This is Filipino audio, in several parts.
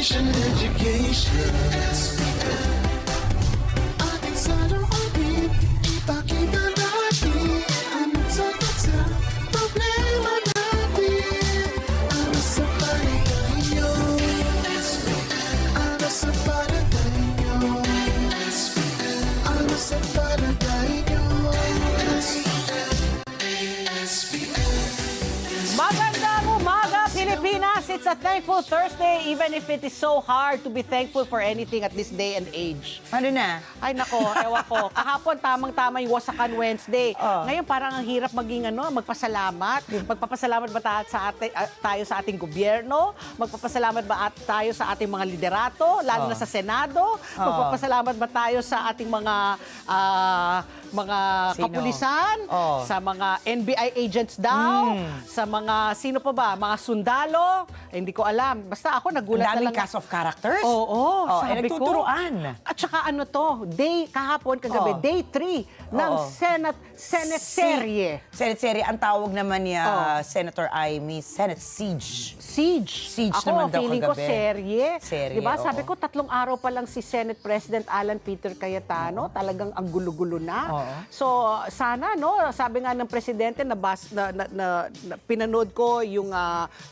Education, education. Ating salamin, ipakita natin ang sagot sa problema natin. Para sa paligay nyo, para sa paligay nyo, para sa paligay nyo. Magandang umaga, Pilipinas! It's a thankful Thursday, even if it is so hard to be thankful for anything at this day and age. Ano na? Ay nako, ewan ko. Kahapon, tamang-tama yung Wasakan Wednesday. Oh. Ngayon, parang ang hirap maging magpasalamat. Magpapasalamat ba tayo sa ating gobyerno? Magpapasalamat ba tayo sa ating mga liderato, lalo na sa Senado? Magpapasalamat ba tayo sa ating mga Sino? kapulisan? Sa mga NBI agents daw? Sa mga, sino pa ba? Mga sundalo? Hindi ko alam. Basta ako, nagulat na Daming lang. cast of characters? Oo, sabi ko. nagtuturuan. At saka ano to, kahapon, kagabi, day 3 ng Senate serye. Senate serye. Ang tawag naman niya, Senator Amy, Senate Siege. Siege Ako, naman daw feeling ko serye. Serye, Diba? oo. Sabi ko, 3 araw pa lang si Senate President Alan Peter Cayetano. Talagang ang gulo-gulo na. Oo. So, sana, no? Sabi nga ng Presidente, pinanood ko yung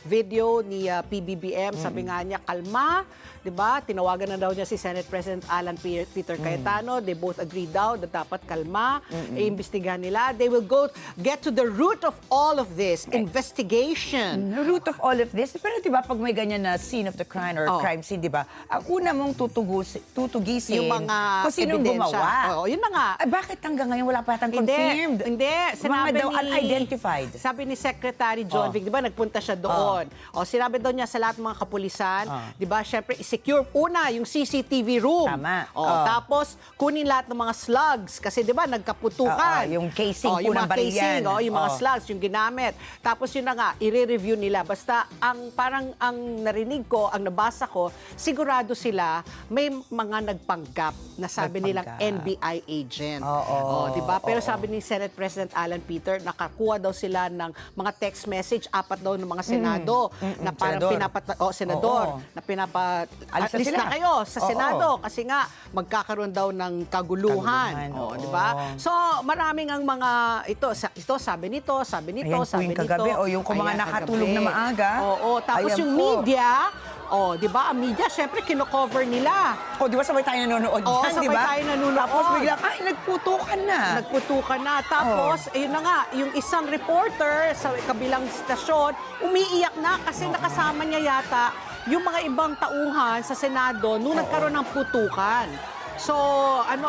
video ni PBBM. Sabi nga niya, kalma. Diba? Tinawagan na daw niya si Senate President Alan Peter Cayetano. They both agreed daw na dapat kalma. Iimbestigahan nila. They will get to the root of all of this. Investigation. The root of all of this, pero di ba pag may ganyan na scene of the crime or crime scene, di ba, ang una mong tutugisin Yung mga kung sino ebidensya. gumawa. Oo, yun na nga. Ay, bakit hanggang ngayon wala pa yatang confirmed? Hindi. Sinabi Mga daw unidentified. Sabi ni Secretary John Vic, di ba, nagpunta siya doon. Sinabi daw niya sa lahat ng mga kapulisan, di ba, syempre, secure una yung CCTV room. Tama. Tapos, kunin lahat ng mga slugs. Kasi, di ba, nagkaputukan. Yung casing po yung ng mga baril casing, yan. yung mga slugs, yung ginamit. Tapos, yun na nga, i-review nila. Basta, parang ang narinig ko, ang nabasa ko, sigurado sila, may mga nagpanggap na sabi nilang NBI agent. Di ba? Pero sabi ni Senate President Alan Peter, nakakuha daw sila ng mga text message, 4 daw ng mga Senado, na parang senador, na Alis na alis sila. na kayo sa Senado kasi nga magkakaroon daw ng kaguluhan. Di ba? So, maraming ang mga ito sabi nito, sabi nito, Ayan po sabi yung nito. kagabi. O yung kung mga Ayan, nakatulog kagabi. na maaga. Tapos Ayan yung po. media, di ba? Ang media, syempre, kino-cover nila. Di ba sabay tayo nanonood dyan, di sabay ba? tayo nanonood. Tapos biglang, ay, nagputukan na. Nagputukan na. Tapos, ayun na nga, yung isang reporter sa kabilang stasyon, umiiyak na kasi nakasama niya yata yung mga ibang tauhan sa Senado nung nagkaroon ng putukan. So,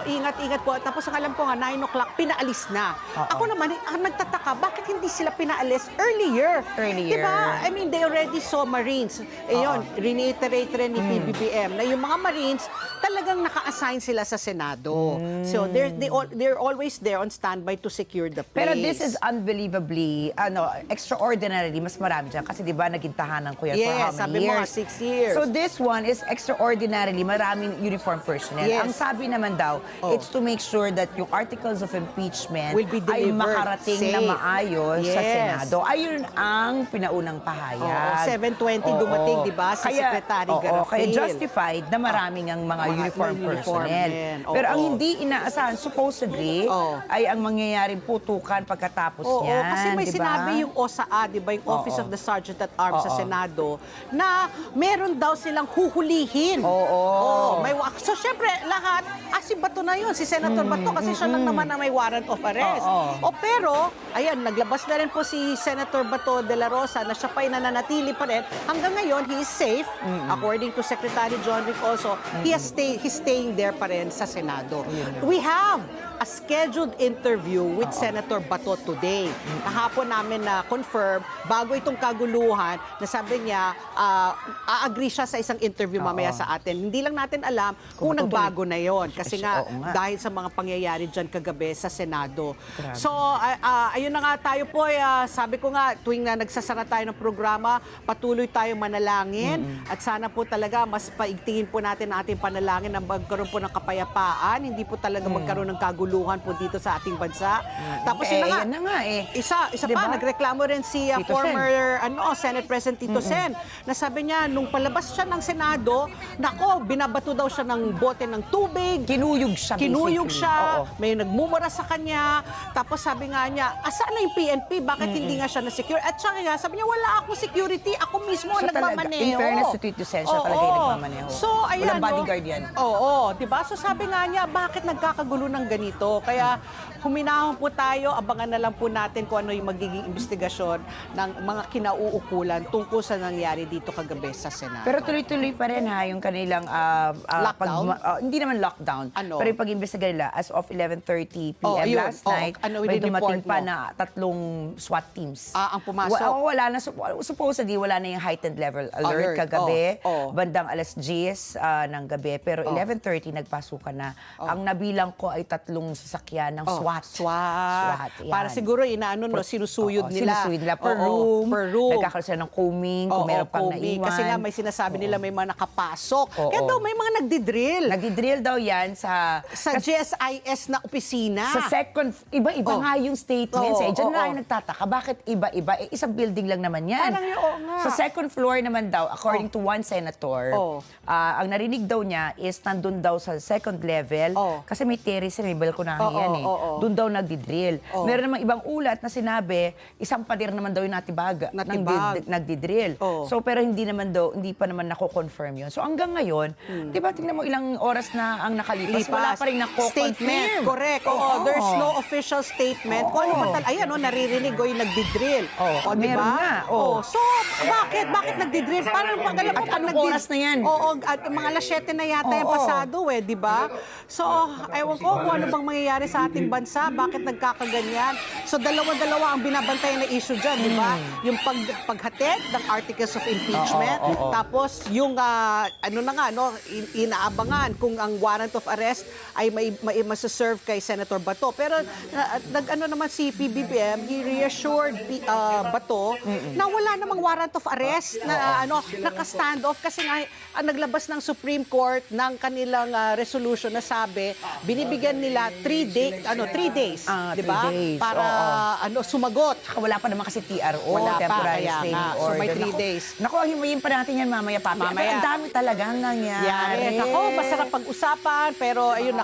ingat-ingat po. Tapos ang alam ko nga, 9 o'clock, pinaalis na. Ako naman, nagtataka, bakit hindi sila pinaalis earlier? Diba? I mean, they already saw Marines. Yun, reiterate rin ni PBBM na yung mga Marines, talagang naka-assign sila sa Senado. So, they're always there on standby to secure the place. Pero this is unbelievably, extraordinarily, mas marami dyan. Kasi di ba, naging tahanan ko yan for how many sabi years? mo nga, 6 years. So this one is extraordinarily, maraming uniform personnel. Yes. Ang sabi naman daw, it's to make sure that yung articles of impeachment will be ay delivered makarating safe na maayos sa Yes. Senado. Ayun ang pinaunang pahayag. 7:20 dumating, di ba, si Secretary Garafil. Kaya justified na maraming ang mga uniform personnel. Pero ang hindi inaasahan, supposedly, ay ang mangyayaring putukan pagkatapos niyan. Kasi may diba? sinabi yung OSAA, di ba, yung Office of the Sergeant at Arms sa Senado, na meron daw silang huhulihin. So, syempre, lahat, si Bato na yun, si Senator Bato, kasi siya lang naman na may warrant of arrest. Pero, ayan, naglabas na rin po si Senator Bato de la Rosa na siya pa'y nananatili pa rin. Hanggang ngayon, he is safe. According to Secretary John Vic also, he's staying there pa rin sa Senado. We have a scheduled interview with Senator Bato today. Kahapon namin na confirm, bago itong kaguluhan, na sabi niya, a-agree siya sa isang interview mamaya sa atin. Hindi lang natin alam kung nagbago na na yon. Kasi nga, Oo nga. dahil sa mga pangyayari dyan kagabi sa Senado. Grabe. So, ayun na nga tayo po, sabi ko nga, tuwing na nagsasara tayo ng programa, patuloy tayong manalangin at sana po talaga mas paigtingin po natin ang ating panalangin na magkaroon po ng kapayapaan, hindi po talaga magkaroon ng kaguluhan po dito sa ating bansa. Tapos yun na nga, yan na nga eh. isa Diba? pa, nagreklamo rin si Tito former Senate President Tito Sen, na sabi niya, nung palabas siya ng Senado, nako, binabato daw siya ng bote ng tubig, Kinuyog siya. kinuyog basically. siya, Oo. may nagmumura sa kanya, tapos sabi nga niya, asaan na yung PNP? Bakit hindi nga siya na-secure? At saka nga, sabi niya, wala akong security, ako mismo ang So talaga, nagmamaneho. in fairness to Tito Sen, siya talaga yung nagmamaneho. So, ayan, Walang bodyguard yan. Oo, diba? So sabi nga niya, bakit nagkakagulo ng ganito? Kaya huminahon po tayo, abangan na lang po natin kung ano yung magiging investigasyon ng mga kinauukulan tungkol sa nangyari dito kagabi sa Senado. Pero tuloy-tuloy pa rin ha, yung kanilang Lockdown? hindi naman lockdown. Ano? Pero yung pag-imbestiga nila, as of 11:30 p.m. Oh, ayun. last night, Ano may i-report dumating pa mo? na 3 SWAT teams. Ang pumasok? Wala na, supposedly, wala na yung heightened level alert kagabi, bandang alas 10 ng gabi. Pero 11:30, nagpasukan na. Ang nabilang ko ay 3 sasakyan ng SWAT. SWAT. yan. Para siguro inaano, no, sinusuyod nila. Sinusuyod nila per Oo, room. per room. Nagkakaroon sila ng combing, kung Oo, meron pang combing. naiwan. Kasi nga may sinasabi nila may mga nakapasok. Oo. Kaya daw may mga nagdi-drill Nagdi-drill daw yan sa GSIS na opisina. sa second, iba-iba Oh. nga yung statements Oo, eh. Diyan oo, na oo. yung nagtataka. Bakit iba-iba? Eh, isang building lang naman yan. Parang yun, oo nga. Sa second floor naman daw, according to one senator, Oh. ang narinig daw niya is nandun daw sa second level, Oh. kasi may terrace, may balkonahe Oo, yan eh. oo, oo. Doon daw nagdi-drill. Oh. Meron namang ibang ulat na sinabi, isang pader naman daw yung natibag. Natibag. Nagdi-drill. Oh. So, pero hindi pa naman nako-confirm yun. So, hanggang ngayon, di ba, tingnan mo ilang oras na ang nakalipas, wala pa rin nako-confirm. Statement, correct. Oo, there's no official statement. Kung ano ba talaga, ayan, no, naririnig o yung nagdi-drill. Oo, O, di meron ba? nga, oo. So, bakit? Bakit nagdi-drill? Parang pag alam mo, At anong oras na yan? Oo, at mga alas 7 na yata yung Oo. pasado di ba? So, ewan ko kung ano bang mangyayari sa ating bansa, bakit nagkakaganyan. So, dalawa-dalawa ang binabantayan na issue dyan, di ba? Yung paghatid ng articles of impeachment, Oo. tapos yung ano na nga, no, inaabangan kung ang warrant of arrest ay may masaserve kay Senator Bato. Pero nag-ano naman si PBBM, he reassured Bato na wala namang warrant of arrest na naka-stand off kasi nga naglabas ng Supreme Court ng kanilang resolution na sabi binibigyan nila 3 days, di ba? 3 days, Para sumagot. Saka wala pa naman kasi TRO, Wala pa, temporary kaya restraining nga. So, may order. 3 Naku, days. Naku, himayin pa natin yan mamaya, Papi. Mamaya. Ang dami talagang nangyari. Ako, masarap pag-usapan, pero ayun,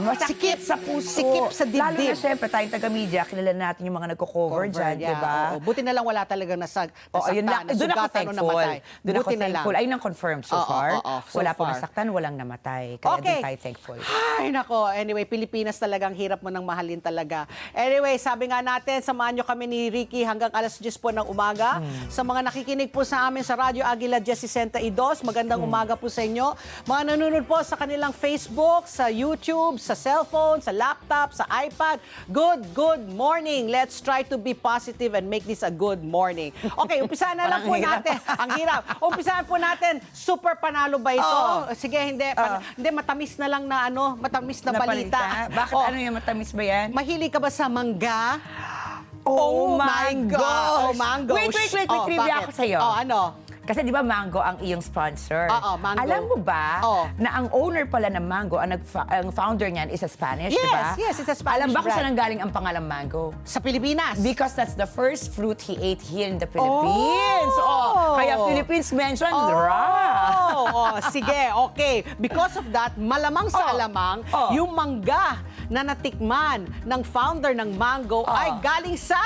Masakit sa puso. Sikip sa Lalo na dibdib. syempre, tayong taga-media, kilala natin yung mga nagko-cover dyan, di ba? Oo. Buti na lang wala talagang Ayun lang. Doon ako thankful. Doon ako Buti na lang. thankful. Ayun ang confirmed so Oo, far. oo, so Wala pa far. nasaktan, walang namatay. Kaya Okay. doon tayo thankful. Ay, nako. Anyway, Pilipinas talagang hirap mo nang mahalin talaga. Anyway, sabi nga natin, samahan nyo kami ni Ricky hanggang alas 10 po ng umaga. Sa mga nakikinig po sa amin sa Radyo Aguila 1062, magandang umaga po sa inyo. Mga nanonood po sa kanilang Facebook, sa YouTube, sa cellphone, sa laptop, sa iPad. Good morning. Let's try to be positive and make this a good morning. Okay, umpisahan na lang Parang po hirap. natin. Ang hirap. Umpisahan po natin, super panalo ba ito? Oo. Sige, hindi. Hindi, matamis na lang na matamis na balita. Bakit Oh, ano yung matamis ba yan? Mahilig ka ba sa mangga? Oh my gosh! Oh, mango. Wait, Oh, trivia bakit? ako sa'yo. Oh, ano? Kasi di ba Mango ang iyong sponsor? Oo, Mango. Alam mo ba Oo. na ang owner pala ng Mango, ang founder niyan is a Spanish, di ba? Yes, it's a Spanish Alam ba kung brand. saan nanggaling ang pangalang Mango? Sa Pilipinas? Because that's the first fruit he ate here in the Philippines. Oh, kaya Philippines mentioned, Sige, okay. Because of that, malamang sa alamang, yung mangga na natikman ng founder ng Mango ay galing sa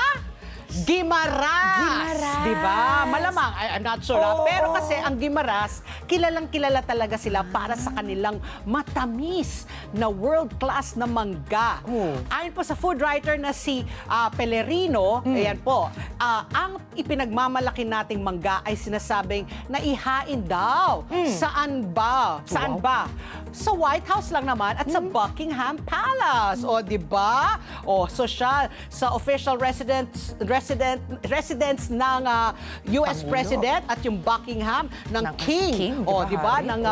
Guimaras. Diba? Malamang, I'm not sure. Pero kasi ang Guimaras, kilalang-kilala talaga sila para sa kanilang matamis na world-class na mangga. Ayon po sa food writer na si Pelerino, ayan po, ang ipinagmamalaki nating mangga ay sinasabing naihain daw. Saan ba? Saan ba? Sa White House lang naman at sa Buckingham Palace. O, di ba? O, sosyal sa official residence ng US Pangulo. President at yung Buckingham ng King. di O, ba, di ba? Harry? Ng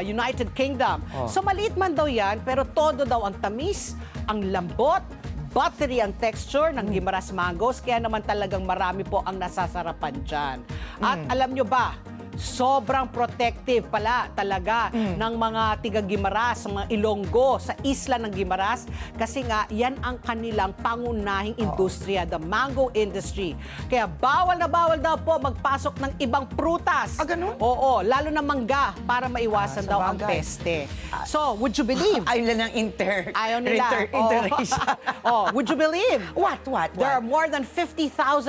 United Kingdom. So, maliit man daw yan, pero todo daw ang tamis, ang lambot, buttery ang texture ng Guimaras mangoes, kaya naman talagang marami po ang nasasarapan dyan. At alam nyo ba, sobrang protective pala talaga ng mga tiga-Guimaras, mga Ilonggo sa isla ng Guimaras kasi nga yan ang kanilang pangunahing industriya, the mango industry. Kaya bawal na bawal daw po magpasok ng ibang prutas. Ah, ganun? Oo, lalo na mangga para maiwasan daw ang sabagay. peste. So, would you believe? Ayaw lang ng Ayaw nila. interracial. Oh, would you believe? What? There are more than 50,000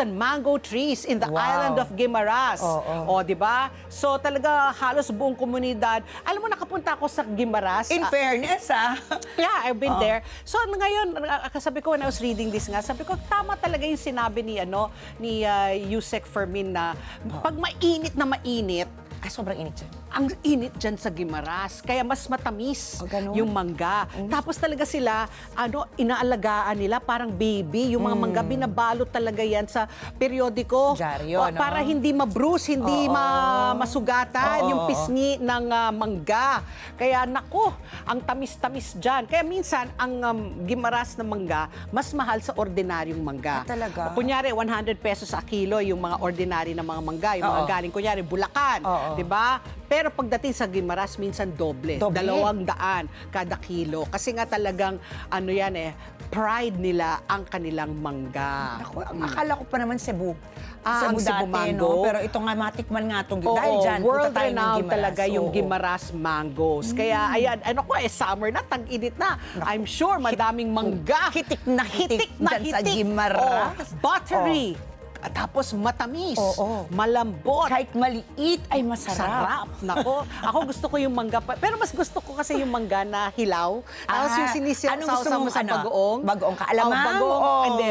mango trees in the Wow. island of Guimaras. Oo. O, di ba? So, talaga halos buong komunidad. Alam mo, nakapunta ako sa Guimaras. In fairness, Yeah, I've been there. So, ngayon, sabi ko, when I was reading this nga, sabi ko, tama talaga yung sinabi ni, Yusek Fermin na pag mainit na mainit, sobrang init siya. ang init dyan sa Guimaras. Kaya mas matamis ganun? yung mangga. Tapos talaga sila, inaalagaan nila parang baby. Yung mga mangga, binabalot talaga yan sa periodiko. Dyaryo, no? Para hindi ma-bruise, hindi masugatan yung pisngi ng mangga. Kaya naku, ang tamis-tamis dyan. Kaya minsan, ang Guimaras na mangga, mas mahal sa ordinaryong mangga. Talaga? Kunyari, 100 pesos a kilo yung mga ordinary na mga mangga. Yung mga galing, kunyari, Bulacan. Di ba? Pero pagdating sa Guimaras, minsan doble. Doble? 200 kada kilo. Kasi nga talagang, pride nila ang kanilang mangga. Ako, akala ko pa naman Cebu. Ang Cebu dati, mango. no? Pero ito nga, matikman nga itong Oo, dahil dyan, world punta tayo ng renowned Guimaras. talaga yung Oo. Guimaras mangoes. Kaya ayan, summer na, tag-init na. I'm sure madaming mangga. Hitik na hitik dyan sa Guimaras. Buttery. Tapos matamis. Oo. Malambot. Kahit maliit ay masarap. Sarap. Nako. Ako gusto ko yung mangga. Pero mas gusto ko kasi yung mangga na hilaw. Tapos yung sinisiyaw anong gusto mo mong sa bagoong. Bagoong ka? Alamang bagoong, o hindi,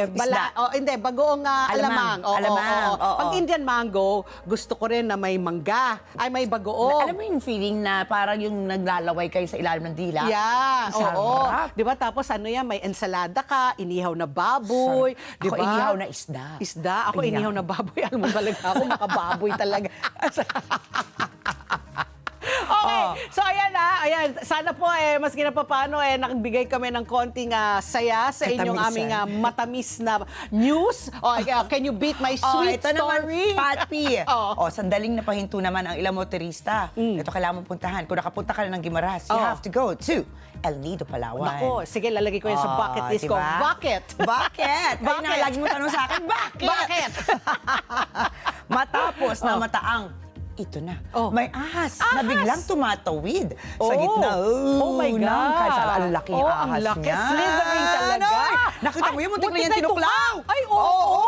hindi, bagoong alamang. Oo, Alamang, oo. Pag Indian mango, gusto ko rin na may mangga. Ay, may bagoong. Alam mo yung feeling na parang yung naglalaway kayo sa ilalim ng dila? Yeah, Sarap. oo. 'Di ba? Tapos may ensalada ka, inihaw na baboy, 'di ba? Ako inihaw na isda. Isda, ako inihaw na baboy. Alam mo talaga ako makababoy talaga. Okay, so ayan, sana po maski na papaano nakabigay kami ng konting saya sa inyong Katamisan. aming matamis na news. Can you beat my sweet ito story? naman, Patpi. Oo. Sandaling napahinto naman ang ilang motorista. Ito kailangan mo puntahan. Kung nakapunta ka na ng Guimaras, you Oo. have to go to El Nido, Palawan. Nako, sige, lalagay ko yan sa bucket list ko. diba? Bucket! Bakit? Bakit? Ayun na, lagi mo tanong sa akin, bakit? Bakit? Matapos na mataang, ito na. Oh. May ahas na Ahas! biglang tumatawid sa Oh. gitna. Oh my God. Ng kalsada. Ang laki Oh, ahas ang laki. niya. Slithering talaga. Ay, nakita mo yun, muntik na yan tinuklaw. Ay, oo.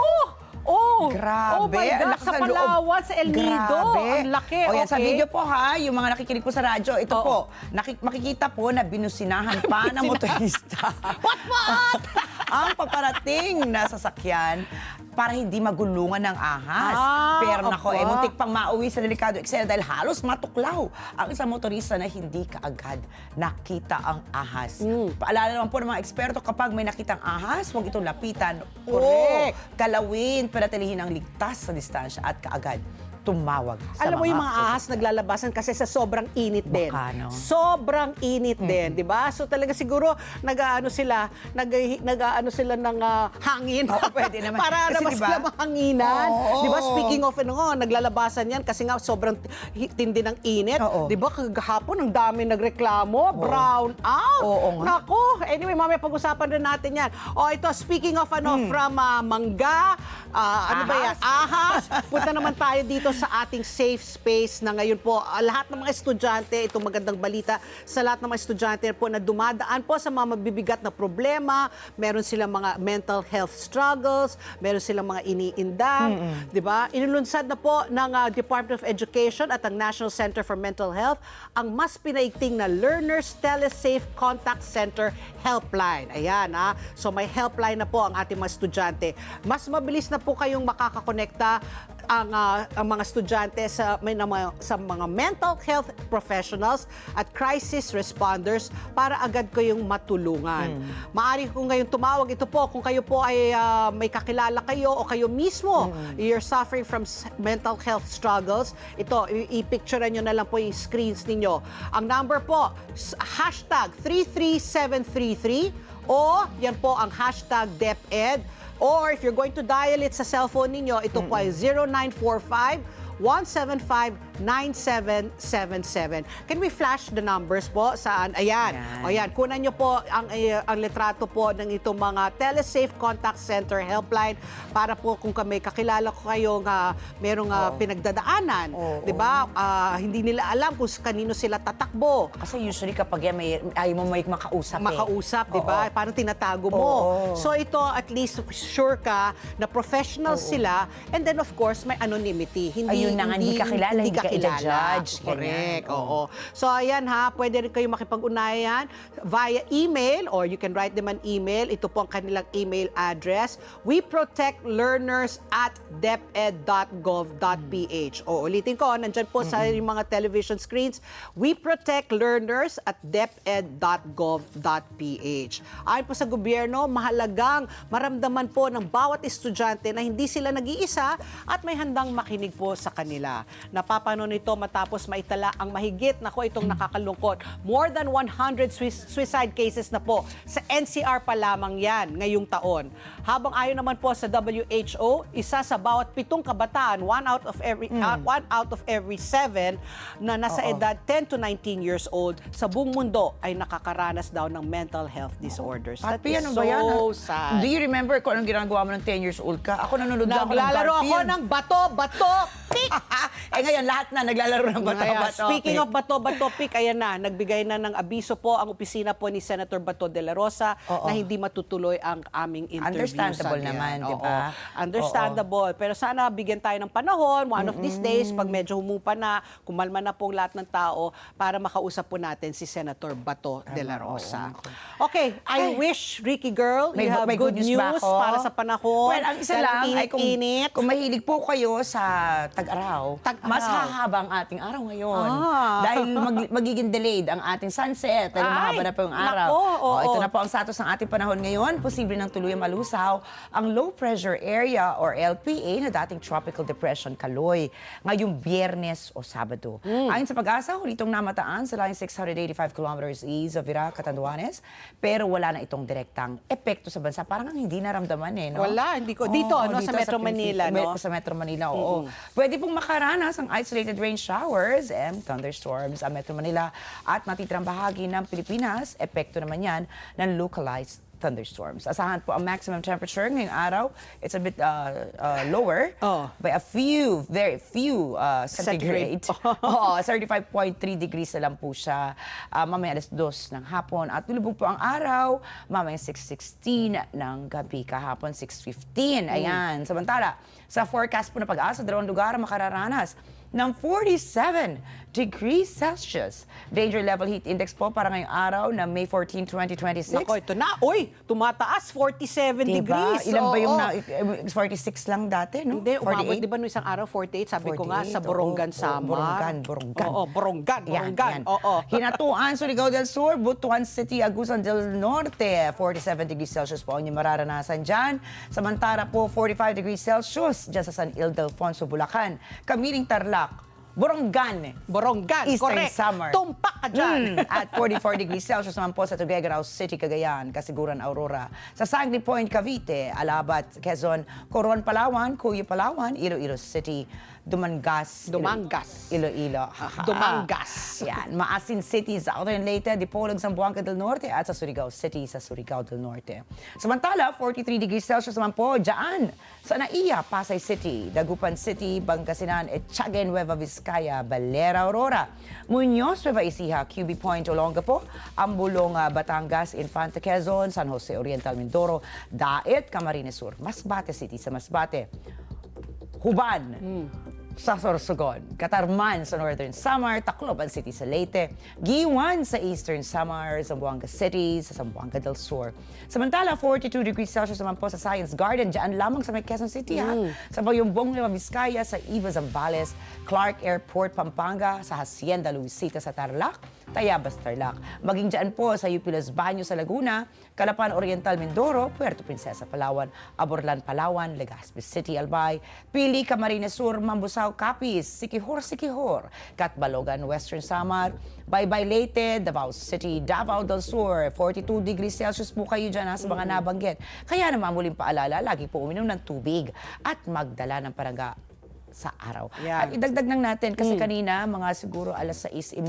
Oh, Grabe. Oh my ang God, lakas sa ng loob. Palawan, sa El Nido. Grabe. Ang laki, O yan, sa okay. video po ha, yung mga nakikinig po sa radyo, ito Oo. po, makikita po na binusinahan pa ng motorista. What? Ang paparating na sasakyan para hindi magulungan ng ahas. Pero nako, apa. muntik pang mauwi sa delikado eksena dahil halos matuklaw ang isang motorista na hindi kaagad nakita ang ahas. Paalala naman po ng mga eksperto, kapag may nakitang ahas, huwag itong lapitan o Correct. galawin, panatilihin ang ligtas sa distansya at kaagad tumawag sa Alam mo yung mga ahas otoridad. naglalabasan kasi sa sobrang init din. Baka, no? Sobrang init din, 'di ba? So talaga siguro nag-aano sila ng hangin. Oo, pwede naman. Para Kasi naman diba? sila mahanginan. Oo. 'Di ba? Speaking of naglalabasan 'yan kasi nga sobrang tindi ng init. Oo. 'Di ba? Kagahapon ang dami nagreklamo, brown out. Oo nga. Nako, anyway, mamaya pag-usapan rin natin 'yan. Ito speaking of from mangga, ano ba 'yan? Ahas. Punta naman tayo dito sa ating safe space na ngayon po, lahat ng mga estudyante, itong magandang balita sa lahat ng mga estudyante po na dumadaan po sa mga mabibigat na problema, meron silang mga mental health struggles, meron silang mga iniindang, di ba? Inulunsad na po ng Department of Education at ang National Center for Mental Health ang mas pinaigting na Learners Telesafe Contact Center Helpline. Ayan, so may helpline na po ang ating mga estudyante. Mas mabilis na po kayong makakakonekta ang mga estudyante sa mga mental health professionals at crisis responders para agad kayong matulungan. Maaari kung ngayon tumawag ito po kung kayo po ay may kakilala kayo o kayo mismo you're suffering from mental health struggles. Ito, i-picturean nyo na lang po yung screens ninyo. Ang number po, hashtag 33733 o yan po ang hashtag DepEd. Or if you're going to dial it sa cellphone ninyo, ito po ay 0945-175-9777. Can we flash the numbers po? Saan? Ayan. O yan, kunan nyo po ang litrato po ng itong mga Telesafe Contact Center Helpline para po kung may kakilala ko kayo nga merong pinagdadaanan. Di ba? Hindi nila alam kung kanino sila tatakbo. Kasi usually kapag yan, ayaw mo may makausap Makausap, di ba? Parang tinatago mo. So ito, at least sure ka na professional sila, and then of course may anonymity. Ayun na nga, hindi ka kilala, hindi ka ila-judge. Correct, oo. So ayan pwede rin kayo makipag-unayan via email or you can write them an email. Ito po ang kanilang email address. weprotectlearners@deped.gov.ph. Ulitin ko, nandyan po sa yung mga television screens, weprotectlearners@deped.gov.ph. Ayon po sa gobyerno, mahalagang maramdaman po ng bawat estudyante na hindi sila nag-iisa at may handang makinig po sa kanila. Napapano nito matapos maitala ang mahigit itong nakakalungkot. More than 100 suicide cases na po sa NCR pa lamang yan ngayong taon. Habang ayon naman po sa WHO, isa sa bawat 7 kabataan, one out of every 7 na nasa edad 10 to 19 years old sa buong mundo ay nakakaranas daw ng mental health disorders. That is so sad. Do you remember kung anong ginagawa mo ng 10 years old ka? Ako nanonood lang ako ng Garfield. Naglalaro ako ng bato, pick! Ngayon, lahat na naglalaro ng bato. Speaking of bato, pick, ayan na, nagbigay na ng abiso po ang opisina po ni Senator Bato de la Rosa na hindi matutuloy ang aming interview. Understandable naman, di ba? Understandable. Pero sana bigyan tayo ng panahon, one of these days, pag medyo humupa na, kumalma na po lahat ng tao, para makausap po natin si Senator Bato de la Rosa. Okay, I wish, Ricky Girl, you have good news para sa panahon. Well, ang isa lang ay init. kung mahilig po kayo sa tag-araw, mas hahaba ang ating araw ngayon. Dahil magiging delayed ang ating sunset. Dahil mahaba na po yung araw. Ito na po ang status ng ating panahon ngayon. Posible ng tuluyang malusaw ang low pressure area or LPA na dating tropical depression Kaloy ngayong Biyernes o Sabado. Ayon sa Pag-asa, hulitong namataan sa line 685 kilometers east of Vira, Catanduanes, pero wala na itong direktang epekto sa bansa. Parang hindi naramdaman no? Wala, hindi ko. Dito, sa Metro Manila, no? Sa Metro Manila, oo. Pwede pong makaranas ang isolated rain showers and thunderstorms sa Metro Manila at matitirang bahagi ng Pilipinas. Epekto naman yan ng localized thunderstorms. Asahan po ang maximum temperature ngayong araw. It's a bit lower by very few centigrade. 35.3 degrees na lang po siya. Mamaya 2:00 ng hapon. At lulubog po ang araw. Mamaya 6:16 ng gabi. Kahapon 6:15. Ayan. Samantala, sa forecast po na Pag-asa, 2 lugar makararanas ng 47 degrees Celsius. Danger level heat index po para ngayong araw na May 14, 2026. Nako, ito na. Uy, tumataas, 47 degrees. Ilan ba yung 46 lang dati, no? Hindi, umabot, di ba, no isang araw, 48? Sabi ko nga, sa Borongan, Samar. Borongan. Oo, Borongan. Hinatuan, Surigao del Sur, Butuan City, Agusan del Norte. 47 degrees Celsius po ang inyong mararanasan dyan. Samantala po, 45 degrees Celsius dyan sa San Ildefonso, Bulacan. Kamiling Tarlac, Borongan. Borongan, Eastern correct. summer. Tumpak ka dyan. At 44 degrees Celsius naman po sa Tuguegarao City, Cagayan, Kasiguran, Aurora. Sa Sanggol Point, Cavite, Alabat, Quezon, Coron, Palawan, Cuyo, Palawan, Iloilo City, Dumangas. Dumangas. Iloilo. Dumangas. Yan. Maasin City, Southern Leyte, Dipolog, Zamboanga del Norte, at sa Surigao City, sa Surigao del Norte. Samantala, 43 degrees Celsius naman po dyan sa Naiya, Pasay City, Dagupan City, Bangasinan, Etchagen, Nueva Vizcaya, Balera, Aurora, Muñoz, Nueva Ecija, QB Point, Olongapo, Ambulong, Batangas, Infante, Quezon, San Jose Oriental, Mindoro, Daet, Camarines Sur, Masbate City sa Masbate, Huban, sa Sorsogon, Catarman sa Northern Samar, Tacloban City sa Leyte, Giwan sa Eastern Samar, Zamboanga City, sa Zamboanga del Sur. Samantala, 42 degrees Celsius naman po sa Science Garden, dyan lamang sa may Quezon City, ha? Sa Bayumbong, Nueva Vizcaya, sa Eva Zambales, Clark Airport, Pampanga, sa Hacienda Luisita sa Tarlac, Tayabas, Tarlac. Maging dyan po sa UP Los Baños sa Laguna, Calapan Oriental, Mindoro, Puerto Princesa, Palawan, Aborlan, Palawan, Legazpi City, Albay, Pili, Camarines Sur, Mambusaw, Capiz, Sikihor, Catbalogan, Western Samar, Baybay, Leyte, Davao City, Davao del Sur, 42 degrees Celsius po kayo dyan sa mga nabanggit. Kaya naman muling paalala, lagi po uminom ng tubig at magdala ng parangga sa araw. Yan. At idagdag lang natin, kasi kanina, mga siguro alas 6:30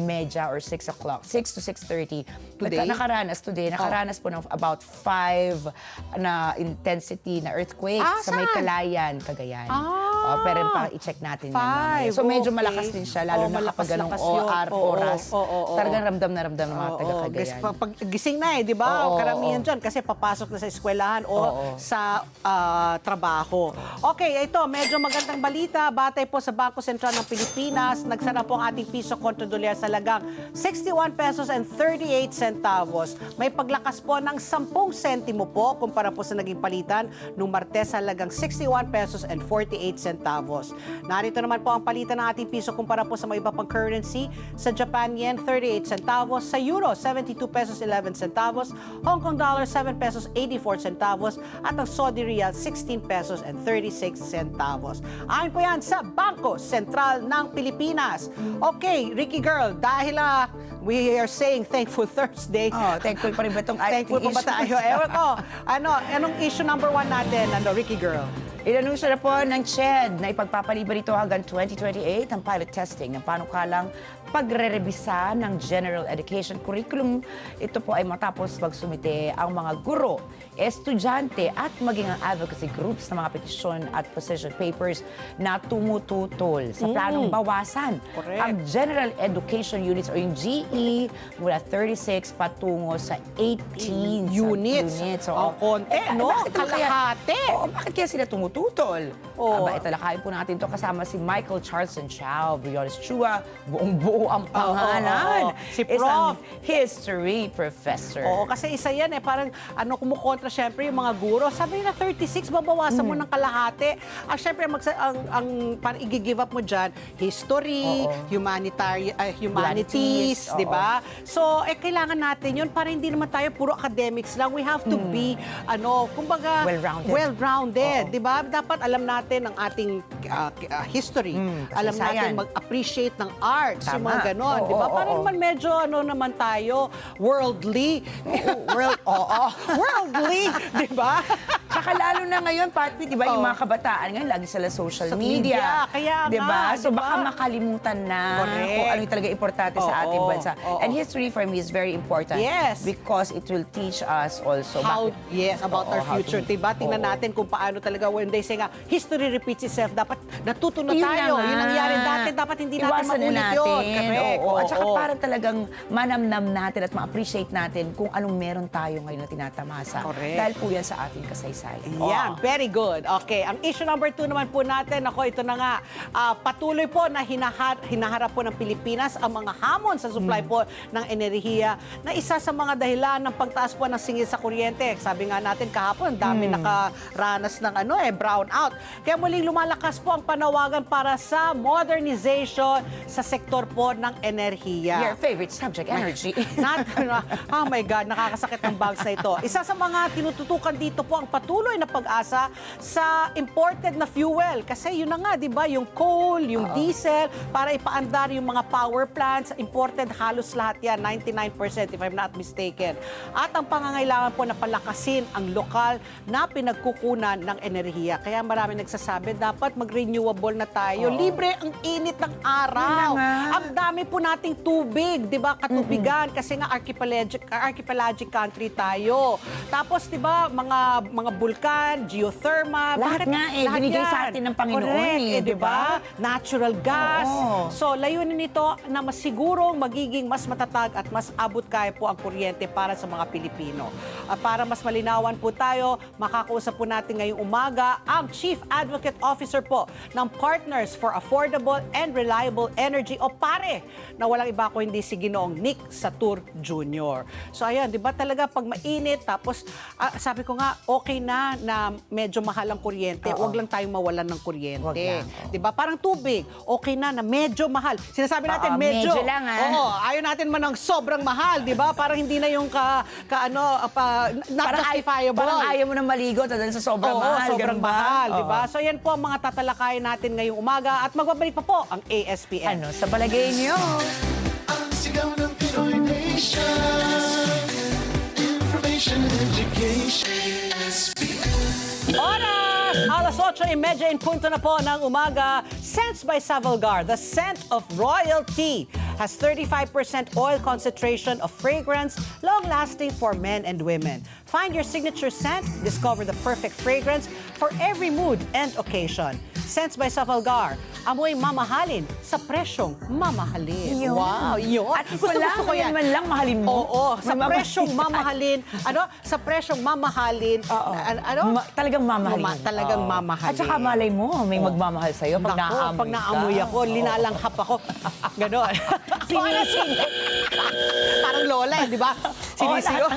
or 6 o'clock, 6 to 6:30, Today? nakaranas po ng about 5 na intensity na earthquake sa may saan? Kalayan, Cagayan. Pero i-check natin yan. mamaya. 5, So medyo okay. malakas din siya, lalo na kapag ganong malakas yun. oras. Oo. Talagang ramdam na ramdam ng mga Oo, taga-Cagayan. pag gising na di ba? Oo, Karamihan oo. dyan kasi papasok na sa eskwelahan o Oo. sa trabaho. Okay, ito, medyo magandang balita. Batay po sa Bangko Sentral ng Pilipinas, nagsara po ang ating piso kontra dolyar sa lagang 61 pesos and 38 centavos. May paglakas po ng 10 sentimo po kumpara po sa naging palitan nung Martes sa lagang 61 pesos and 48 centavos. Narito naman po ang palitan ng ating piso kumpara po sa mga iba pang currency. Sa Japan yen, 38 centavos. Sa euro, 72 pesos 11 centavos. Hong Kong dollar, 7 pesos 84 centavos. At ang Saudi Riyal, 16 pesos and 36 centavos. Ayon po yan sa Bangko Sentral ng Pilipinas. Okay, Ricky Girl, dahil we are saying Thankful Thursday. Thankful pa rin ba itong Thankful pa ba tayo? Ewan ko. Anong issue number 1 natin, Ricky Girl? Inanunsyo na po ng CHED na ipagpapaliban ito hanggang 2028 ang pilot testing ng panukalang pagre-rebisa ng General Education Curriculum. Ito po ay matapos magsumite ang mga guro, estudyante at maging ang advocacy groups ng mga petisyon at position papers na tumututol sa planong bawasan Correct. ang General Education Units o yung GE mula 36 patungo sa 18 Units. Oo. Konti, no? bakit kaya- Kalahati. Oo, bakit kaya sila tumututol? Oo. Aba, italakayin po natin to kasama si Michael Charleston Chow, Briones Chua, buong-buo ang pangalan. Si Isang Prof. history professor. Oo, kasi isa yan parang kumukontra syempre yung mga guro. Sabi nila 36, babawasan mo ng kalahati. Syempre, ang parang i-give up mo dyan, history, Oo. humanities, Oo. di ba? So, kailangan natin yun para hindi naman tayo puro academics lang. We have to be, kumbaga, Well-rounded. well-rounded, Oo. di ba? Dapat alam natin ang ating history. Alam natin kasaysayan. mag-appreciate ng arts, yung Tama. mga ganon, di ba? Oo, Para oo. naman medyo naman tayo, worldly. Worldly, di ba? Tsaka lalo na ngayon, Patty, di ba, yung Oo. mga kabataan ngayon, lagi sila social Sa media. media, kaya di ba? nga, So di ba? baka makalimutan na Correct. kung ano yung talaga importante sa Oo, ating bansa. oo. And history for me is very important. Yes. Because it will teach us also. About our how to- future, diba? Tingnan Oo. natin kung paano talaga when they say nga, history repeats itself. Dapat natuto na Yun tayo. na nga. Yun ang nangyari dati. Dapat hindi natin Iwasan na maulit yun. Correct. Oo. At saka Oo. parang talagang manamnam natin at ma-appreciate natin kung anong meron tayo ngayon na tinatamasa. Correct. Dahil po yan sa ating kasaysayan. Yan, very good. Okay, ang issue number 2 naman po natin, ito na nga, patuloy po na hinaharap po ng Pilipinas ang mga hamon sa supply po ng enerhiya na isa sa mga dahilan ng pagtaas po ng singil sa kuryente. Sabi nga natin kahapon, dami nakaranas ng brownout. Kaya muling lumalakas po ang panawagan para sa modernization sa sektor po ng enerhiya. Your favorite subject, energy. Oh my God, nakakasakit ang bags na ito. Isa sa mga tinututukan dito po ang patuloy patuloy na pag-asa sa imported na fuel. Kasi yun na nga, di ba, yung coal, yung diesel, para ipaandar yung mga power plants, imported halos lahat yan, 99% if I'm not mistaken. At ang pangangailangan po na palakasin ang lokal na pinagkukunan ng enerhiya. Kaya marami nagsasabi, dapat mag-renewable na tayo. Libre ang init ng araw. Yun na nga. Ang dami po nating tubig, di ba, katubigan, kasi nga archipelagic country tayo. Tapos, di ba, mga bulkan, geothermal. Lahat bakit- nga eh, binigay yan? sa atin ng Panginoon Correct, eh, di ba? Natural gas. Oo. So, layunin nito na mas sigurong magiging mas matatag at mas abot kaya po ang kuryente para sa mga Pilipino. Para mas malinawan po tayo, makakausap po natin ngayong umaga ang Chief Advocate Officer po ng Partners for Affordable and Reliable Energy o PARE, na walang iba ko hindi si Ginoong Nick Satur Jr. So ayan, di ba talaga pag mainit, tapos sabi ko nga, okay na medyo mahal ang kuryente, Oo. wag lang tayong mawalan ng Wag kuryente. lang, Di ba? Parang tubig, okay na medyo mahal. Sinasabi natin Oo, medyo. medyo lang, ah. Oo, ayaw natin man ng sobrang mahal, di ba? Parang hindi na yung not justifiable. Parang ayaw mo na maligo dahil sa sobrang Oo, mahal. sobrang ganun ba? mahal, di ba? Oo. So yan po ang mga tatalakayin natin ngayong umaga at magbabalik pa po ang ASPN. Ano, sa palagay niyo? Ang sigaw ng Pinoy Nation. Information and education. Oras! Alas 8:30 in punto na po ng umaga. Scents by Savalgar, the scent of royalty, has 35% oil concentration of fragrance, long-lasting for men and women. Find your signature scent, discover the perfect fragrance for every mood and occasion. Scents by Savalgar, amoy mamahalin sa presyong mamahalin. Yun. Wow, yun. At wala, ngayon man lang mahalin mo. Oo, sa May presyong mamahalin. Sa presyong mamahalin. Oo. Talagang mamahalin. Talagang Oo. mamahalin. At saka malay mo, may magmamahal sa'yo pag Naku, naamoy pag naamoy ako, linalanghap ako. Ganon. Sinisig. Parang lola, di ba? Sinisiyo.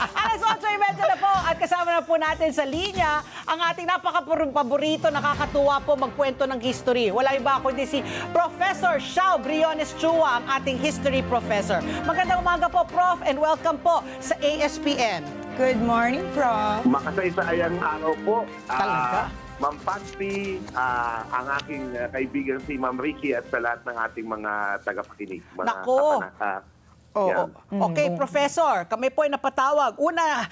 Alas 8:30 na po at kasama na po natin sa linya ang ating napaka-paborito, nakakatuwa po magkwento ng history. Wala iba kundi si Professor Shao Briones Chua, ang ating history professor. Magandang umaga po, Prof, and welcome po sa ASPN. Good morning, Prof. Makasaysayang araw po. Talaga? Ma'am Patsy, ang aking kaibigan si Ma'am Ricky at sa lahat ng ating mga tagapakinig. Mga Nako. kapanaka. Oo. Yan. Okay, Professor, kami po ay napatawag. Una,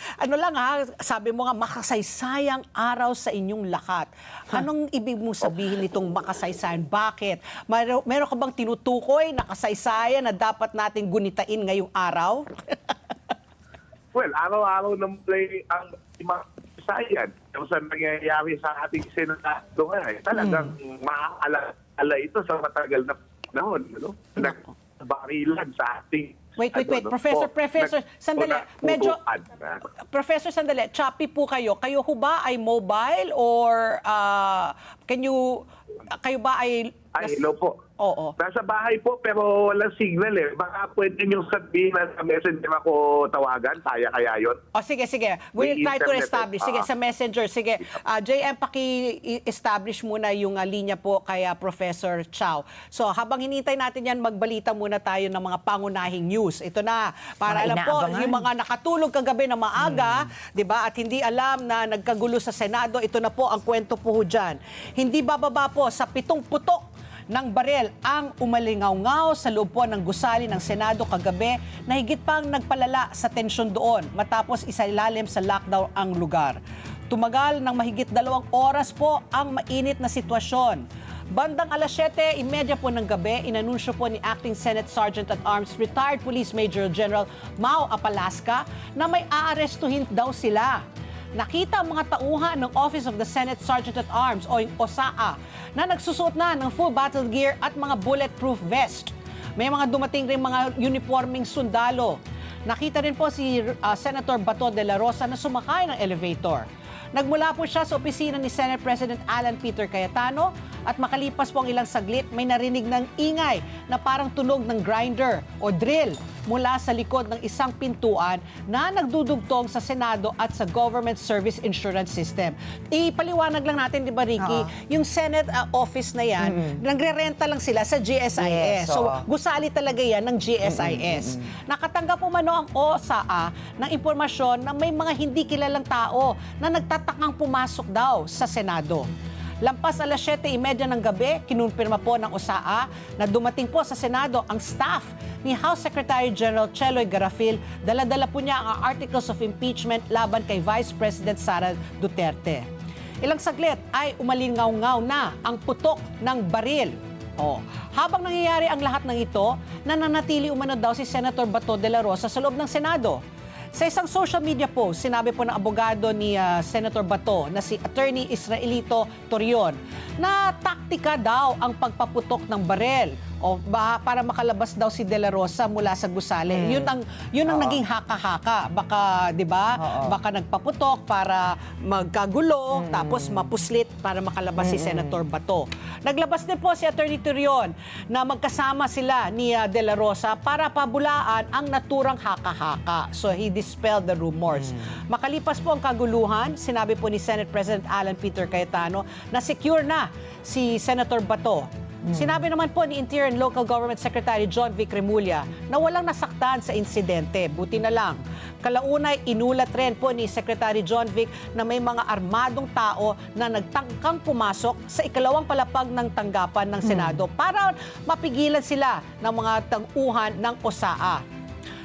sabi mo nga, makasaysayang araw sa inyong lahat. Anong ibig mong sabihin nitong makasaysayan? Bakit? Meron ka bang tinutukoy na kasaysayan na dapat natin gunitain ngayong araw? Well, araw-araw ng play ang makasaysayan. Kung saan nangyayari sa ating Senado nga, talagang maaalala ito sa matagal na panahon. Ano? Nagbarilan sa ating Wait. Professor, sandali. Medyo, Professor, sandali. Choppy po kayo. Kayo ho ba ay mobile or kayo ba ay... Ay, hello po. Oo. Nasa bahay po pero walang signal eh. Baka pwede niyong sabihin na sa messenger ako tawagan. Kaya yun? O sige. We'll May try to internet, establish. Sige, sa messenger. Sige, JM, paki-establish muna yung linya po kay Professor Chow. So, habang hinintay natin yan, magbalita muna tayo ng mga pangunahing news. Ito na, para Mga alam po, inaabangan. yung mga nakatulog kagabi na maaga, di ba, at hindi alam na nagkagulo sa Senado, ito na po ang kwento po dyan. Hindi bababa po sa 7 putok ng barel ang umalingaw-ngaw sa loob po ng gusali ng Senado kagabi na higit pang nagpalala sa tensyon doon matapos isailalim sa lockdown ang lugar. Tumagal ng mahigit 2 oras po ang mainit na sitwasyon. Bandang alas 7:30 po ng gabi, inanunsyo po ni Acting Senate Sergeant at Arms Retired Police Major General Mau Apalasca na may aarestuhin daw sila. Nakita ang mga tauhan ng Office of the Senate Sergeant at Arms o yung OSAA na nagsusuot na ng full battle gear at mga bulletproof vest. May mga dumating rin mga uniforming sundalo. Nakita rin po si Senator Bato de la Rosa na sumakay ng elevator. Nagmula po siya sa opisina ni Senate President Alan Peter Cayetano at makalipas po ang ilang saglit, may narinig ng ingay na parang tunog ng grinder o drill mula sa likod ng isang pintuan na nagdudugtong sa Senado at sa Government Service Insurance System. Ipaliwanag lang natin, di ba, Ricky, yung Senate office na yan, nagre-renta lang sila sa GSIS. Yes, So, oo. gusali talaga yan ng GSIS. Nakatanggap umano ang OSAA ng impormasyon na may mga hindi kilalang tao na nagtatakang pumasok daw sa Senado. Lampas alas 7:30 ng gabi, kinumpirma po ng OSAA na dumating po sa Senado ang staff ni House Secretary General Cheloy Garafil. Dala-dala po niya ang articles of impeachment laban kay Vice President Sara Duterte. Ilang saglit ay umalingaw-ngaw na ang putok ng baril. Habang nangyayari ang lahat ng ito, nananatili umano daw si Senator Bato de la Rosa sa loob ng Senado. Sa isang social media post, sinabi po ng abogado ni Senator Bato na si Attorney Israelito Torion na taktika daw ang pagpaputok ng barel para makalabas daw si De La Rosa mula sa gusali. Yun ang naging haka-haka. Baka, 'di ba? Baka nagpaputok para magkagulo tapos mapuslit para makalabas si Senator Bato. Naglabas din po si Attorney Torion na magkasama sila ni De La Rosa para pabulaan ang naturang haka-haka. So he dispelled the rumors. Makalipas po ang kaguluhan, sinabi po ni Senate President Alan Peter Cayetano na secure na si Senator Bato. Sinabi naman po ni Interior and Local Government Secretary John Vic Remulla na walang nasaktan sa insidente. Buti na lang. Kalaunay, inulat rin po ni Secretary John Vic na may mga armadong tao na nagtangkang pumasok sa ikalawang palapag ng tanggapan ng Senado para mapigilan sila ng mga tag-uhan ng OSAA.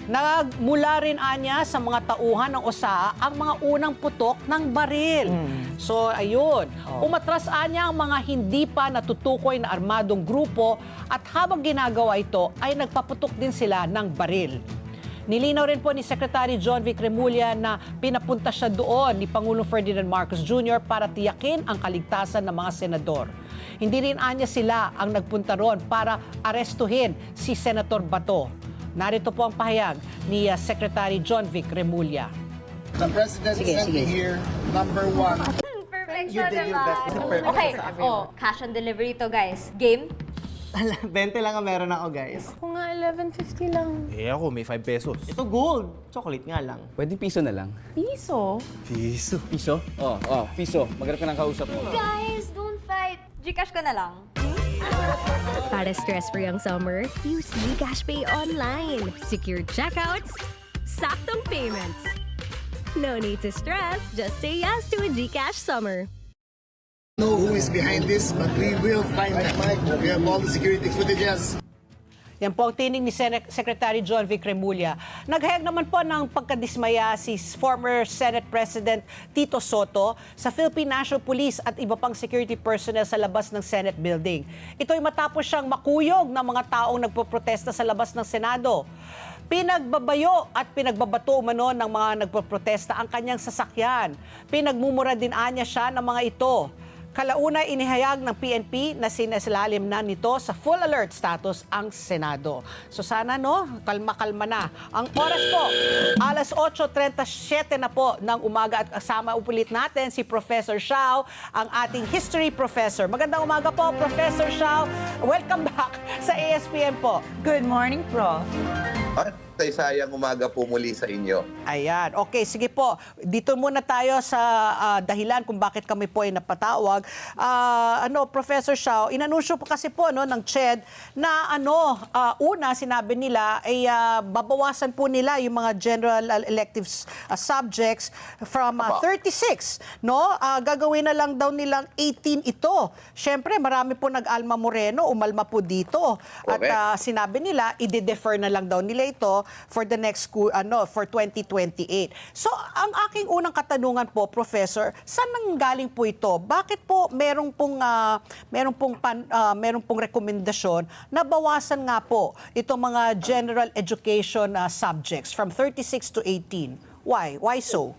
Nagmula rin anya sa mga tauhan ng OSAA ang mga unang putok ng baril. So, ayun. Umatras anya ang mga hindi pa natutukoy na armadong grupo at habang ginagawa ito ay nagpaputok din sila ng baril. Nilinaw rin po ni Secretary John Vic Remulla na pinapunta siya doon ni Pangulong Ferdinand Marcos Jr. para tiyakin ang kaligtasan ng mga senador. Hindi rin anya sila ang nagpunta roon para arestuhin si Senator Bato. Narito po ang pahayag ni Secretary John Vic Remulla. The president sent me here, number one. Perfection, diba? Okay, cash on delivery to, guys. Game? 20 lang ang meron ako, guys. Ako nga, 11.50 lang. Eh ako, may 5 pesos. Ito gold. Chocolate nga lang. Pwede piso na lang. Piso? Piso. Piso? Piso. Maghanap ka ng kausap mo. Guys, don't fight. Gcash ko na lang. Para stress-free ang summer, use GCash Pay online. Secure checkouts, saktong payments. No need to stress, just say yes to a GCash summer. Know who is behind this, but we will find them. We have all the security footages. Yan po ang tinig ni Secretary John Vic Remulla. Naghayag naman po ng pagkadismaya si former Senate President Tito Soto sa Philippine National Police at iba pang security personnel sa labas ng Senate building. Ito ay matapos siyang makuyog ng mga taong nagpoprotesta sa labas ng Senado. Pinagbabayo at pinagbabato umano ng mga nagpoprotesta ang kanyang sasakyan. Pinagmumura din anya siya ng mga ito. Kalaunay inihayag ng PNP na sinasilalim na nito sa full alert status ang Senado. So sana kalma-kalma na. Ang oras po, alas 8:37 na po ng umaga at kasama ulit natin si Professor Shao, ang ating history professor. Magandang umaga po, Professor Shao. Welcome back sa ASPM po. Good morning, Prof. At sayang umaga po muli sa inyo. Ayan. Okay, sige po. Dito muna tayo sa dahilan kung bakit kami po ay napatawag. Professor Shao, inanunsyo po kasi po ng CHED na una sinabi nila ay babawasan po nila yung mga general elective subjects from 36, gagawin na lang daw nilang 18 ito. Syempre, marami po nag-Alma Moreno, umalma po dito. Okay. At sinabi nila, i-defer na lang daw nila ito for the next for 2028. So, ang aking unang katanungan po, Professor, saan nanggaling po ito? Bakit po merong pong rekomendasyon na bawasan nga po itong mga general education subjects from 36 to 18? Why? Why so?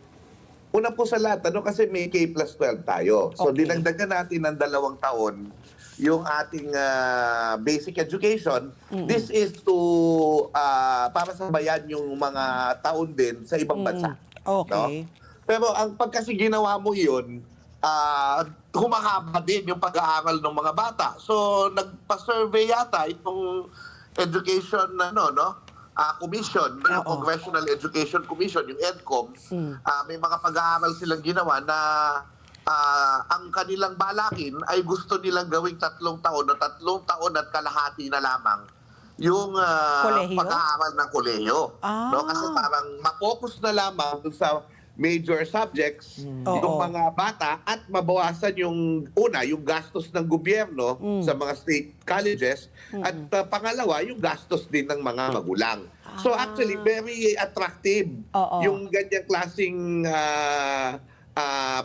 Una po sa lahat, kasi may K+12 tayo. So Okay. dinagdagan natin ng 2 taon yung ating basic education. This is to para sabayan yung mga taon din sa ibang bansa. Okay. Pero ang pagkasi ginawa mo yun, humahaba din yung pag-aaral ng mga bata. So nagpa-survey yata itong education commission, yung Congressional Education Commission, yung EDCOM, may mga pag-aaral silang ginawa na ang kanilang balakin ay gusto nilang gawing 3 taon o 3 taon at kalahati na lamang yung Kolehiyo? pag-aaral ng kolehiyo. No? Kasi parang ma-focus na lamang dun sa major subjects ng mga bata at mabawasan yung yung gastos ng gobyerno sa mga state colleges at pangalawa, yung gastos din ng mga magulang. So actually, very attractive yung ganyang klaseng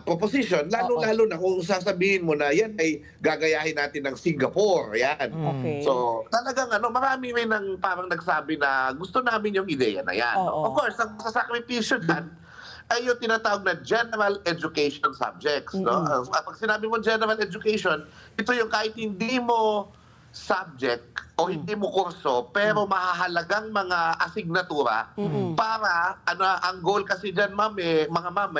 proposition, lalo na kung sasabihin mo na yan ay gagayahin natin ng Singapore. Yan. Okay. So, talagang marami rin parang nagsabi na gusto namin yung ideya na yan. Of course, ang sasakripisyo dyan ay yung tinatawag na general education subjects. No? Pag sinabi mo general education, ito yung kahit hindi mo subject o hindi mo kurso, pero mahahalagang mga asignatura para, ang goal kasi dyan, mga ma'am,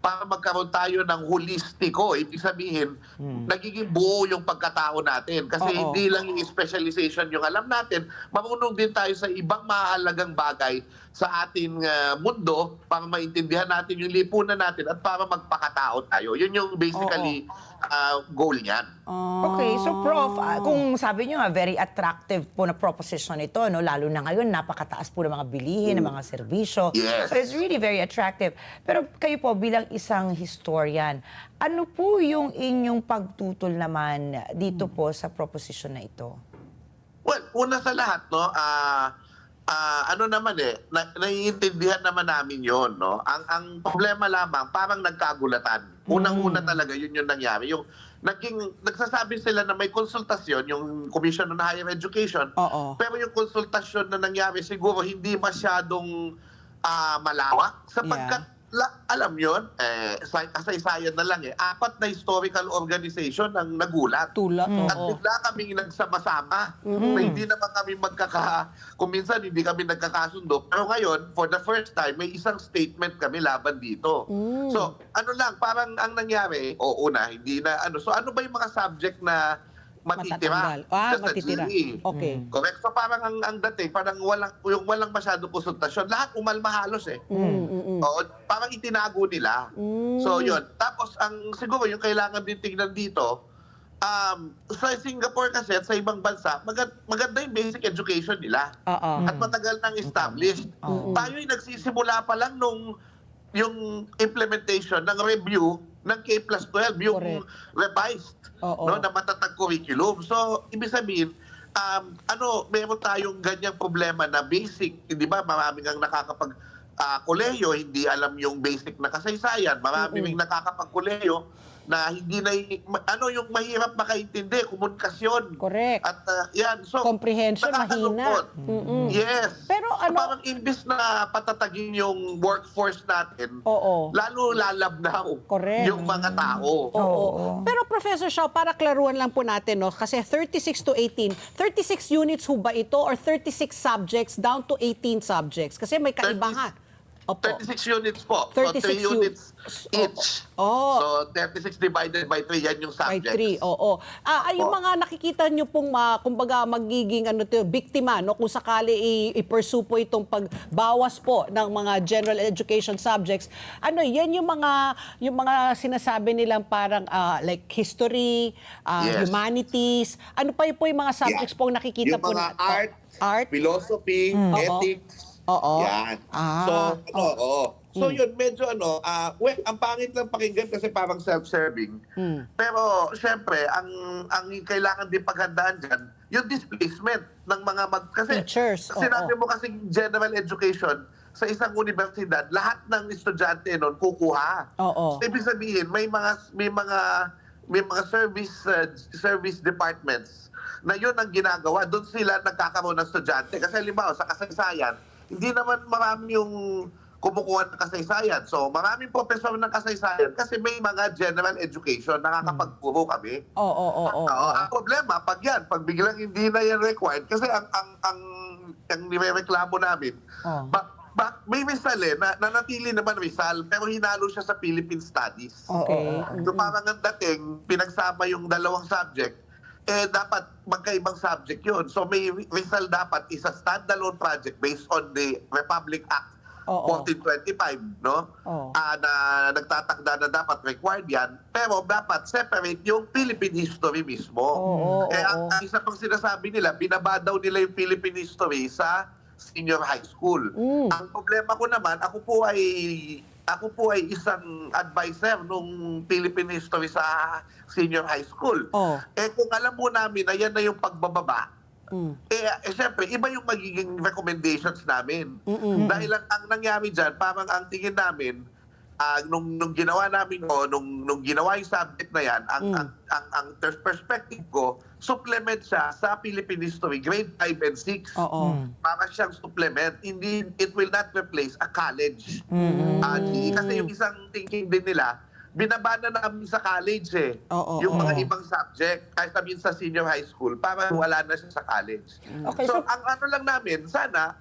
para magkaroon tayo ng holistiko. Ibig sabihin, nagiging buo yung pagkatao natin. Kasi hindi lang yung specialization yung alam natin, marunong din tayo sa ibang mahalagang bagay sa ating mundo para maintindihan natin yung lipunan natin at para magpakatao tayo. Yun yung basically goal niyan. Okay, so Prof, kung sabi nyo very attractive po na proposition ito, no? Lalo na ngayon, napakataas po ng mga bilihin, ng mga serbisyo. Yes. So it's really very attractive. Pero kayo po bilang isang historian, ano po yung inyong pagtutol naman dito po sa proposition na ito? Well, una sa lahat, no, naiintindihan naman namin yon, no? Ang problema lamang, parang nagkagulatan. Unang-una talaga, yun yung nangyari. Yung nagsasabi sila na may konsultasyon, yung Commission on Higher Education, pero yung konsultasyon na nangyari siguro hindi masyadong malawak sapagkat alam yun, kasaysayan na lang 4 na historical organization ang nagulat. At bigla kaming nagsama-sama. Na hindi naman kami kung minsan hindi kami nagkakasundo. Pero ngayon, for the first time, may isang statement kami laban dito. So, parang ang nangyari, hindi na, so ano ba yung mga subject na matitira sa matitira. GE? Okay. Correct. So parang ang dating, parang walang masyadong konsultasyon. Lahat umalma halos parang itinago nila. So yun. Tapos siguro yung kailangan din tingnan dito, sa Singapore kasi at sa ibang bansa, maganda yung basic education nila. At matagal nang established. Tayo yung nagsisimula pa lang yung implementation ng review ng K+12, yung revised na matatag curriculum. So, ibig sabihin, meron tayong ganyang problema na basic, hindi ba? Maraming ang nakakapag-kolehiyo, hindi alam yung basic na kasaysayan. Maraming nakakapag-kolehiyo na hindi na, yung mahirap makaintindi, komunikasyon. Correct. At yan, so, comprehension mahina. Yes. Pero so, parang imbis na patatagin yung workforce natin, lalo lalabnaw yung mga tao. Pero Professor Shaw, para klaruan lang po natin, no, kasi 36 to 18, 36 units ho ba ito or 36 subjects down to 18 subjects? Kasi may kaibahan. 36 units po. 36 so 3 units each. So 36 divided by 3, yan yung subjects. By 3, yung mga nakikita nyo pong, kumbaga, magiging biktima, no, kung sakali i-pursue po itong pagbawas po ng mga general education subjects, yan yung mga sinasabi nilang parang like history, humanities, ano pa po yung mga subjects po nakikita yung po mga na art, philosophy, ethics. Yan. So yun, medyo ang pangit lang pakinggan kasi parang self-serving. Pero syempre, ang kailangan din paghandaan dyan, yung displacement ng mga kasi teachers. Sinabi mo kasi general education, sa isang universidad, lahat ng estudyante nun kukuha. So ibig sabihin, may mga service departments na yun ang ginagawa. Doon sila nagkakaroon ng estudyante. Kasi halimbawa, sa kasaysayan, hindi naman marami yung kumukuha ng kasaysayan. So, maraming professor ng kasaysayan kasi may mga general education, nakakapagpuro kami. Ang problema, pag biglang hindi na yan required, kasi ang nirereklamo namin, may Rizal nanatili naman Rizal, pero hinalo siya sa Philippine Studies. So, parang ang dating, pinagsama yung dalawang subject, dapat magkaibang subject yun. So may Rizal dapat is a standalone project based on the Republic Act 1425, no? Na nagtatakda na dapat required yan, pero dapat separate yung Philippine history mismo. Ang isa pang sinasabi nila, binaba daw nila yung Philippine history sa senior high school. Ang problema ko naman, ako po ay isang advisor nung Philippine history sa senior high school. Kung alam mo namin na yan na yung pagbababa, siyempre, iba yung magiging recommendations namin. Dahil ang nangyari dyan, parang ang tingin namin, nung ginawa namin nung ginawa yung subject na yan, ang perspective ko, supplement siya sa Philippine history, grade 5 and 6. Para siyang supplement. Hindi, it will not replace a college. Kasi yung isang thinking din nila, binaba na namin sa college yung mga ibang subject, kahit sabihin sa senior high school, para wala na siya sa college. So, ang ano lang namin, sana,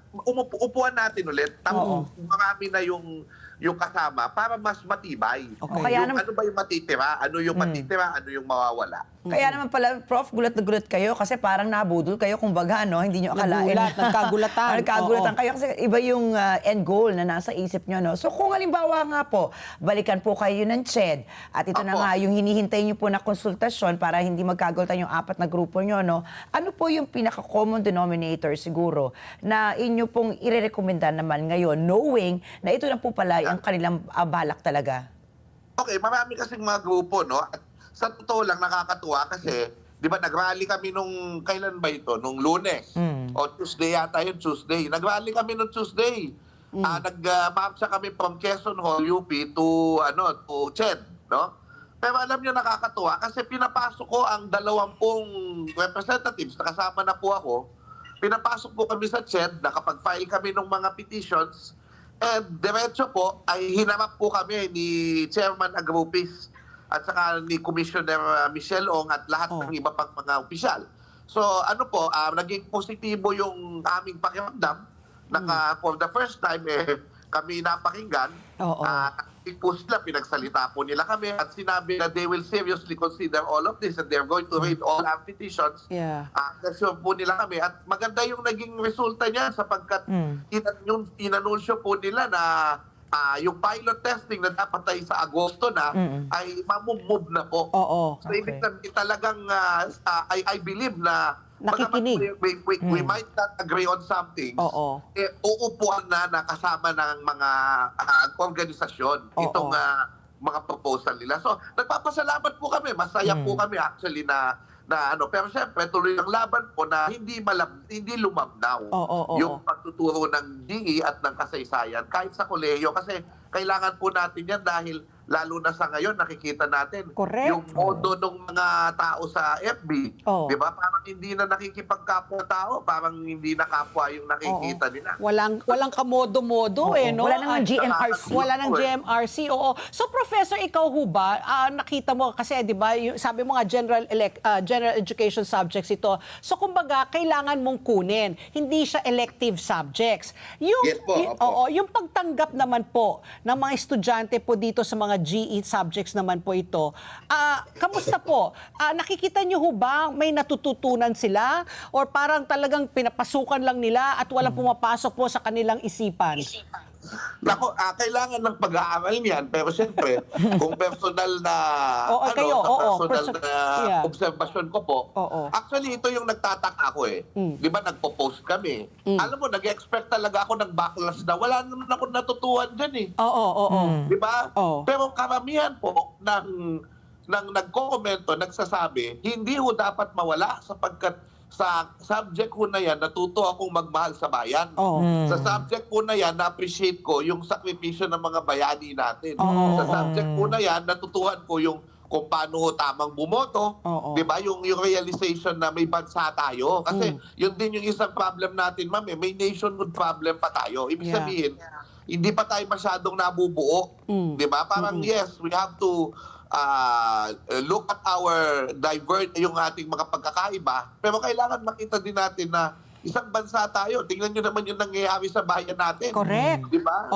upuan natin ulit, tapos marami na yung kasama para mas matibay. Ano ba yung matitira? Ano yung matitira? Ano yung mawawala? Kaya naman pala, Prof, gulat na gulat kayo kasi parang nabudol kayo, kumbaga, no? Hindi nyo akalain. Nagkagulatan. Nagkagulatan kayo kasi iba yung end goal na nasa isip nyo, no? So kung halimbawa nga po, balikan po kayo ng CHED at ito na nga yung hinihintay nyo po na konsultasyon para hindi magkagulatan yung 4 na grupo nyo, no? Ano po yung pinaka-common denominator siguro na inyo pong irerekomenda naman ngayon, knowing na ito na po pala ang kanilang balak talaga? Okay, marami kasing mga grupo, no? At sa totoo lang, nakakatuwa kasi, di ba, nag-rally kami nung, kailan ba ito? Nung Lunes. O Tuesday yata yun, Tuesday. Nag-rally kami nung Tuesday. Nag-marcha kami from Quezon Hall, UP to CHED, no? Pero alam niyo, nakakatuwa kasi pinapasok ko ang 20 representatives, nakasama na po ako. Pinapasok po kami sa CHED, nakapag-file kami ng mga petitions, and diretso po ay hinarap po kami ni Chairman Agrupis at saka ni Commissioner Michelle Ong at lahat ng iba pang mga opisyal. So naging positibo yung aming pakiramdam. For the first time, kami napakinggan. Po sila, pinagsalita po nila kami at sinabi na they will seriously consider all of this and they're going to read all our petitions. Nasure po nila kami at maganda yung naging resulta niya sapagkat inanunsyo po nila na yung pilot testing na dapat ay sa Agosto na ay mamumove na po. So ibig sabihin talagang I believe na nakikinig. We might not agree on something. Uupuan na kasama ng mga organisasyon itong mga proposal nila. So, nagpapasalamat po kami. Masaya po kami actually na pero siyempre tuloy ang laban po na hindi lumabnaw yung pagtuturo ng DE at ng kasaysayan kahit sa kolehiyo kasi kailangan po natin yan dahil lalo na sa ngayon nakikita natin yung modo ng mga tao sa FB. Di ba? Parang hindi na nakikipagkapwa-tao, parang hindi na kapwa yung nakikita nila. Walang kamodo-modo no? Wala nang GMRC. Wala nang GMRC, So, Professor, ikaw ho ba, nakita mo kasi, di ba, sabi mo nga general education subjects ito. So, kumbaga, kailangan mong kunin. Hindi siya elective subjects. Yes po, yung pagtanggap naman po ng mga estudyante po dito sa mga GE subjects naman po ito. Kamusta po? Nakikita niyo ho ba may natututunan sila? Or parang talagang pinapasukan lang nila at walang pumapasok po sa kanilang isipan? Nako, kailangan ng pag-aaral niyan. Pero siyempre, kung personal na obserbasyon ko po, actually ito yung nagtataka ako Di ba nagpo-post kami? Alam mo, nag-expect talaga ako ng backlash na wala naman ako natutuhan dyan Di ba? Pero karamihan po ng nagko-komento, nagsasabi, hindi ho dapat mawala sapagkat sa subject ko na yan, natuto akong magmahal sa bayan. Sa subject ko na yan, na-appreciate ko yung sakripisyo ng mga bayani natin. Sa subject ko na yan, natutuhan ko yung kung paano tamang bumoto. Di ba? Yung realization na may bansa tayo. Kasi yun din yung isang problem natin, ma'am. May nationhood problem pa tayo. Ibig sabihin, hindi pa tayo masyadong nabubuo. Di ba? Parang yes, we have to look at our yung ating mga pagkakaiba, pero kailangan makita din natin na isang bansa tayo. Tingnan nyo naman yung nangyayari sa bayan natin. Correct. Di ba?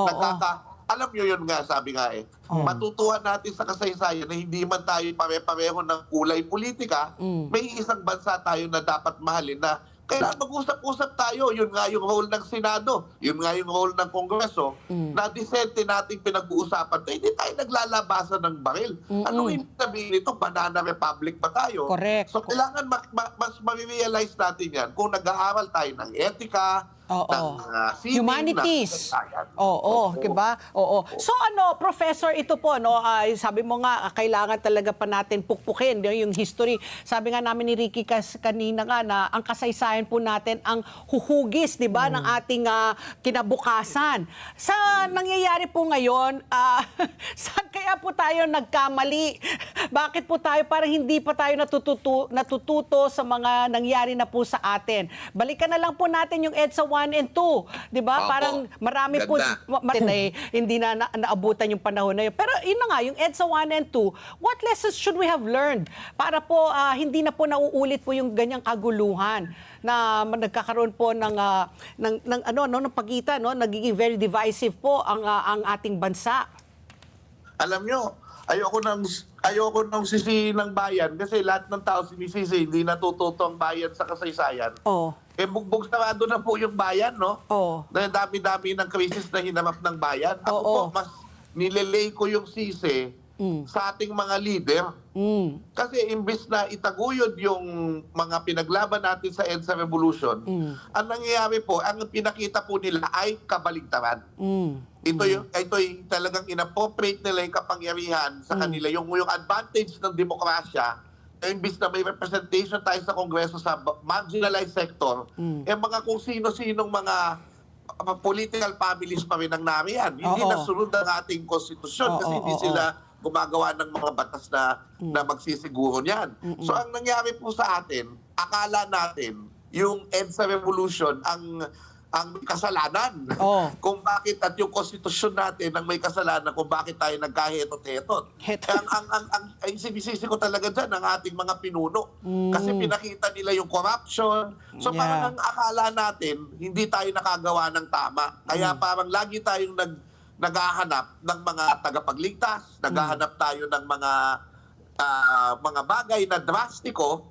alam nyo yun nga, sabi nga matutuhan natin sa kasaysayan na hindi man tayo pare-pareho ng kulay politika, may isang bansa tayo na dapat mahalin na kailangan mag-usap-usap tayo. Yun nga yung role ng Senado, yun nga yung role ng Kongreso, na disente nating pinag-uusapan. Hindi tayo naglalabasan ng baril. Anong ibig sabihin nito? Banana Republic ba tayo? Correct. So kailangan mas ma-realize natin yan kung nag-aaral tayo ng etika, ng civic, Humanities. ng Oo, diba? Oo. So Professor, ito po, sabi mo nga, kailangan talaga pa natin pukpukin yung history. Sabi nga namin ni Ricky kanina nga na ang kasaysayan po natin ang huhugis, di ba, ng ating kinabukasan. Sa nangyayari po ngayon, saan kaya po tayo nagkamali? Bakit po tayo parang hindi pa tayo natututo sa mga nangyari na po sa atin? Balikan na lang po natin yung EDSA 1 and 2. Di ba? Opo. Parang marami po hindi na naabutan yung panahon na yun. Pero yun na nga, yung EDSA 1 and 2, what lessons should we have learned para po hindi na po nauulit po yung ganyang kaguluhan na nagkakaroon po ng pagitan, nagiging very divisive po ang ating bansa. Alam nyo, ayoko nang sisihin ng bayan kasi lahat ng tao sinisisi, hindi natututo ang bayan sa kasaysayan. Bugbog sarado na po yung bayan, no? Dahil dami-dami ng krisis na hinamap ng bayan. Ako po, mas nilelay ko yung sisi sa ating mga leader. Kasi imbis na itaguyod yung mga pinaglaban natin sa EDSA Revolution, ang nangyayari po, ang pinakita po nila ay kabaligtaran. Ito yung talagang inappropriate nila yung kapangyarihan sa kanila. Yung advantage ng demokrasya, imbis na may representation tayo sa Kongreso sa marginalized sector, mga kung sino-sinong mga political families pa rin ang nariyan. Hindi nasunod ang ating konstitusyon kasi hindi sila gumagawa ng mga batas na magsisiguro niyan. So ang nangyari po sa atin, akala natin yung EDSA Revolution ang may kasalanan. Kung bakit, at yung konstitusyon natin ang may kasalanan kung bakit tayo nagkahetot-hetot. Ang sinisisi ko talaga dyan ang ating mga pinuno. Kasi pinakita nila yung corruption. So parang ang akala natin, hindi tayo nakagawa ng tama. Kaya parang lagi tayong naghahanap ng mga tagapagligtas, naghahanap tayo ng mga bagay na drastiko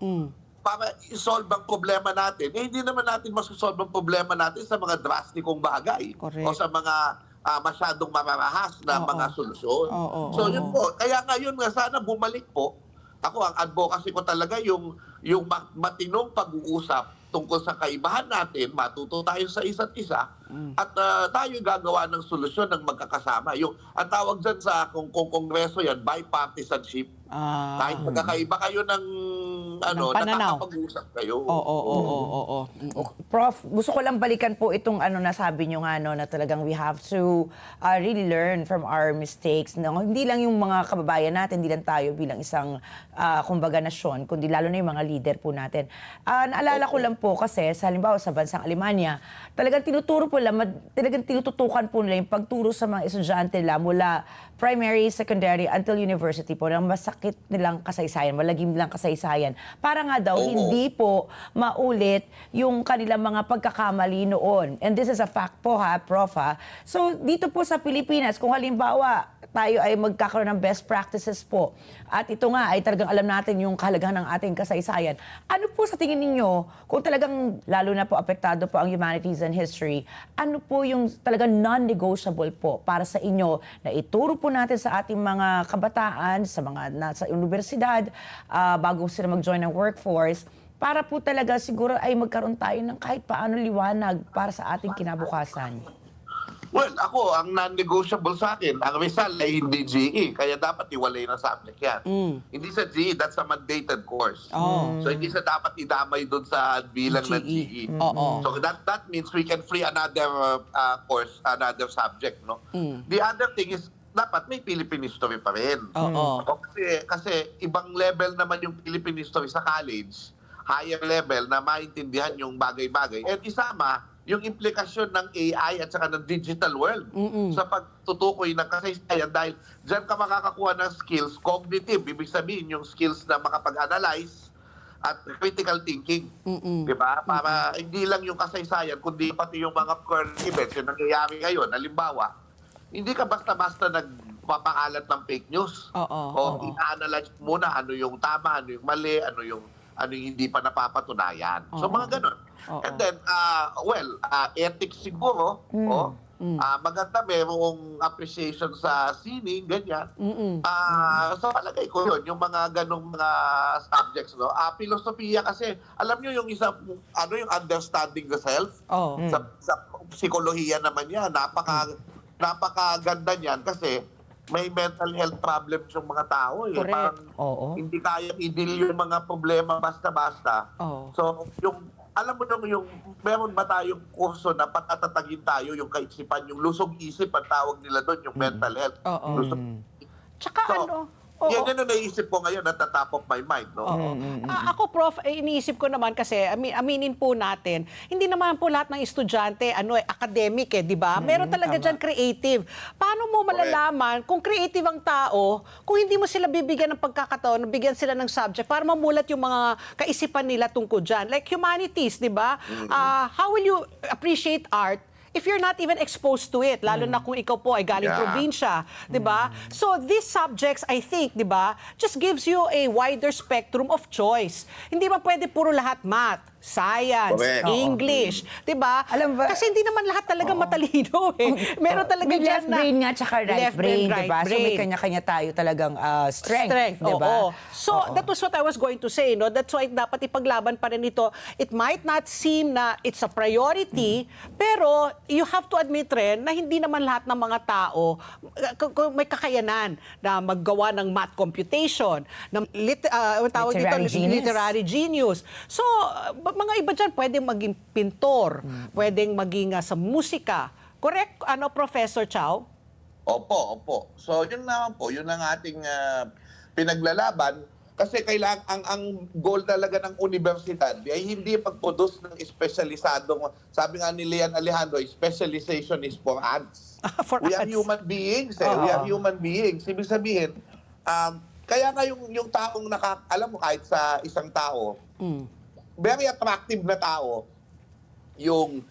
para i-solve ang problema natin. Hindi naman natin masosolve ang problema natin sa mga drastikong bagay o sa mga masyadong mararahas na mga solusyon. So yun po. Kaya ngayon nga sana bumalik po. Ako, ang advocacy ko talaga yung matinong pag-uusap tungkol sa kaibahan natin, matuto tayo sa isa't isa, at tayo gagawa ng solusyon ng magkakasama. Ang tawag dyan sa kung Kongreso yan, bipartisanship. Kahit magkakaiba kayo ng nakakapag-usap kayo. Prof, gusto ko lang balikan po itong nasabi nyo nga na talagang we have to really learn from our mistakes. Hindi lang yung mga kababayan natin, hindi lang tayo bilang isang kumbaga nasyon, kundi lalo na yung mga leader po natin. Naalala ko lang po kasi sa halimbawa sa bansang Alemania, talagang tinututukan po nila yung pagturo sa mga estudyante nila mula primary, secondary, until university po, ng masakit nilang kasaysayan, malagim nilang kasaysayan. Para nga daw, hindi po maulit yung kanilang mga pagkakamali noon. And this is a fact po Prof So, dito po sa Pilipinas, kung halimbawa, tayo ay magkakaroon ng best practices po, at ito nga ay talagang alam natin yung kahalagahan ng ating kasaysayan, ano po sa tingin ninyo, kung talagang lalo na po apektado po ang humanities and history, ano po yung talagang non-negotiable po para sa inyo na ituro po natin sa ating mga kabataan, sa mga nasa universidad, bago sila mag-join ng workforce, para po talaga siguro ay magkaroon tayo ng kahit paano liwanag para sa ating kinabukasan? Well, ako, ang non-negotiable sa akin, ang Rizal ay hindi GE, kaya dapat iwalay na subject yan. Hindi sa GE, that's a mandated course. So hindi sa dapat idamay doon sa bilang ng GE. So that means we can free another course, another subject. No? The other thing is, dapat may Philippine history pa rin. Kasi ibang level naman yung Philippine history sa college, higher level na maintindihan yung bagay-bagay. And isama, yung implikasyon ng AI at saka ng digital world sa pagtutukoy ng kasaysayan dahil dyan ka makakakuha ng skills, cognitive, ibig sabihin yung skills na makapag-analyze at critical thinking. Diba? Para hindi lang yung kasaysayan, kundi pati yung mga current events yung nangyayari ngayon. Halimbawa, hindi ka basta-basta nagpapakalat ng fake news. O ina-analyze muna ano yung tama, ano yung mali, ano yung hindi pa napapatunayan. So mga ganun. And then, ethics siguro, maganda, merong appreciation sa sining, ganyan. So palagay ko yun, yung mga ganong mga subjects, no? Filosofiya kasi, alam nyo yung isa, yung understanding the self, sa psikolohiya naman yan, napakaganda niyan kasi may mental health problems yung mga tao. Parang hindi kayang i-deal yung mga problema basta-basta. So, alam mo nung meron ba tayong kurso na patatatagin tayo yung kaisipan, yung lusog isip ang tawag nila doon, yung mental health. Lusog. Tsaka Yan ang naisip ko ngayon at the top of my mind. No? Ako, Prof, iniisip ko naman kasi, aminin po natin, hindi naman po lahat ng estudyante, academic di ba? Meron talaga dyan creative. Paano mo malalaman kung creative ang tao, kung hindi mo sila bibigyan ng pagkakataon, bigyan sila ng subject para mamulat yung mga kaisipan nila tungkol dyan? Like humanities, di ba? How will you appreciate art if you're not even exposed to it, lalo na kung ikaw po ay galing probinsya, 'di ba? So these subjects, I think, 'di ba, just gives you a wider spectrum of choice. Hindi ba pwede puro lahat math, science, English, 'di ba? Alam ba? Kasi hindi naman lahat talaga matalino Meron talaga may dyan left brain nga tsaka right brain, right 'di ba? So may brain. kanya-kanya tayo talagang strength, 'di ba? So that was what I was going to say, no? That's why dapat ipaglaban pa rin ito. It might not seem na it's a priority, pero you have to admit rin na hindi naman lahat ng mga tao may kakayanan na maggawa ng math computation, ng literary genius. So, mga iba dyan pwedeng maging pintor, pwedeng maging sa musika. Correct, Professor Chow? Opo. So, yun naman po, yun ang ating pinaglalaban. Kasi ang goal talaga ng universidad ay hindi mag-produce ng espesyalisadong, sabi nga ni Lian Alejandro, specialization is for ants. We are human beings. We are human beings. Ibig sabihin, kaya nga yung taong alam mo, kahit sa isang tao, very attractive na tao, yung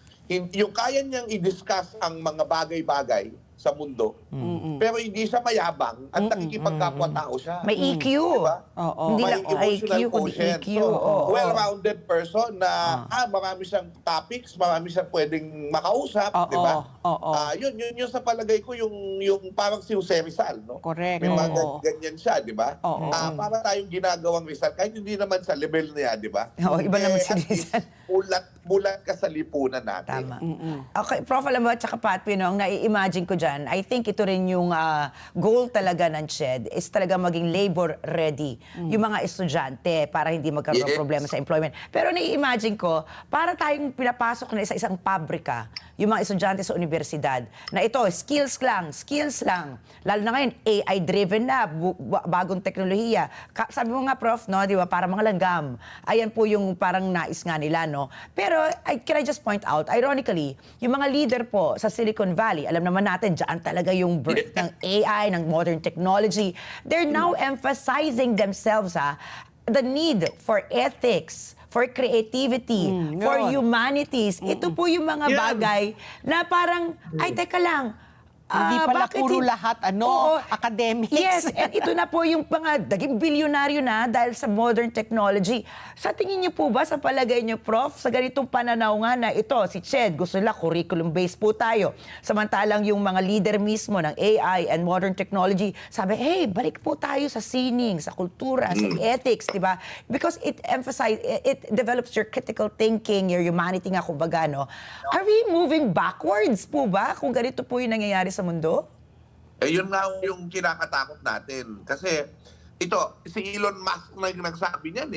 kaya niyang i-discuss ang mga bagay-bagay sa mundo, pero hindi siya mayabang at nakikipagkapwa-tao siya. May EQ. Diba? Hindi May lang emotional IQ, kundi quotient. EQ. So, well-rounded person na marami siyang topics, marami siyang pwedeng makausap, di ba? Yun sa palagay ko yung parang si Jose Rizal, no? Correct. May mga ganyan siya, di ba? Para tayong ginagawang Rizal, kahit hindi naman sa level niya, di ba? Iba naman si Rizal. Bulat ka sa lipunan natin. Tama. Okay, Prof, alam mo, at saka Pat Pinong, nai-imagine ko dyan, I think ito rin yung goal talaga ng CHED is talaga maging labor ready. Yung mga estudyante para hindi magkaroon ng problema sa employment. Pero nai-imagine ko, para tayong pinapasok na sa isang pabrika, yung mga estudyante sa universidad, na ito, skills lang. Lalo na ngayon, AI-driven na, bagong teknolohiya. Sabi mo nga, Prof, no, di ba, para mga langgam. Ayan po yung parang nais nga nila, no? Pero, can I just point out, ironically, yung mga leader po sa Silicon Valley, alam naman natin, dyan talaga yung birth ng AI, ng modern technology. They're now emphasizing themselves, the need for ethics, for creativity, for humanities. Ito po yung mga bagay na parang, ay, teka lang, Hindi pala puro lahat, academics. Yes, and ito na po yung mga naging bilyonaryo na dahil sa modern technology. Sa tingin niyo po ba, sa palagay niyo, Prof, sa ganitong pananaw nga na ito, si CHED, gusto nila curriculum-based po tayo. Samantalang yung mga leader mismo ng AI and modern technology, sabi, hey, balik po tayo sa sining, sa kultura, sa ethics, di ba? Because it develops your critical thinking, your humanity nga, kumbaga, no? Are we moving backwards po ba kung ganito po yung nangyayari sa mundo? Yun nga yung kinakatakot natin. Kasi ito, si Elon Musk na nagsabi niyan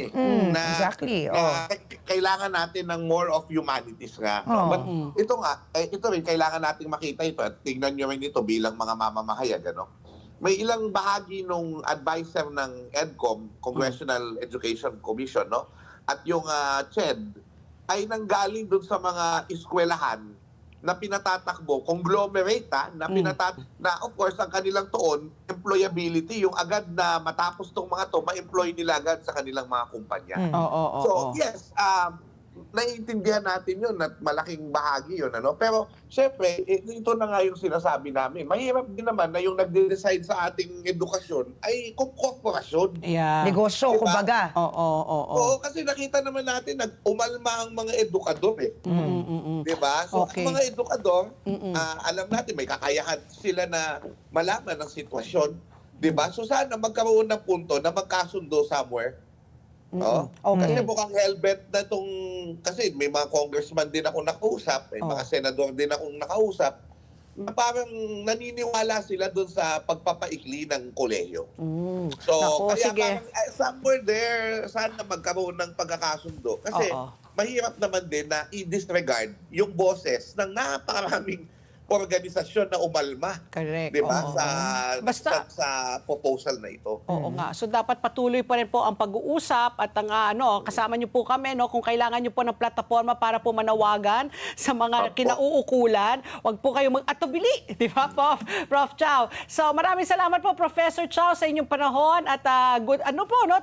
na, exactly. Na kailangan natin ng more of humanities nga. But ito nga, ito rin, kailangan nating makita ito at tingnan nyo rin ito bilang mga mamamahayag. May ilang bahagi nung advisor ng EDCOM, Congressional Education Commission, no? At yung CHED, ay nanggaling dun sa mga eskwelahan na pinatatakbo, conglomerate na na of course ang kanilang tuon, employability, yung agad na matapos tong mga to, ma-employ nila agad sa kanilang mga kumpanya. So yes, naiintindihan natin yun at malaking bahagi yun. Ano? Pero syempre, ito na nga yung sinasabi namin. Mahirap din naman na yung nagde-decide sa ating edukasyon ay korporasyon. Yeah. Negosyo, Diba? kumbaga. Oo, kasi nakita naman natin nag-umalma ang mga edukador eh. Diba? So, Okay. ang mga edukador, alam natin may kakayahan sila na malaman ang sitwasyon. Diba? So, sana magkaroon ng punto na magkasundo somewhere. Oh. Okay. Kasi mukhang helmet na itong, kasi may mga congressman din ako nakausap, may mga senador din akong nakausap, na parang naniniwala sila doon sa pagpapaikli ng kolehiyo. So, Naku, kaya sige. parang somewhere there, sana magkaroon ng pagkakasundo. Kasi mahirap naman din na i-disregard yung boses ng napakaraming organisasyon na umalma. Correct. Di ba? Oo. Sa proposal na ito. Oo nga. So dapat patuloy pa rin po ang pag-uusap at ang kasama niyo po kami kung kailangan niyo po ng plataforma para po manawagan sa mga kinauukulan. Huwag po kayong mag-atubili, di ba, Prof. Chow? So maraming salamat po, Professor Chow, sa inyong panahon at good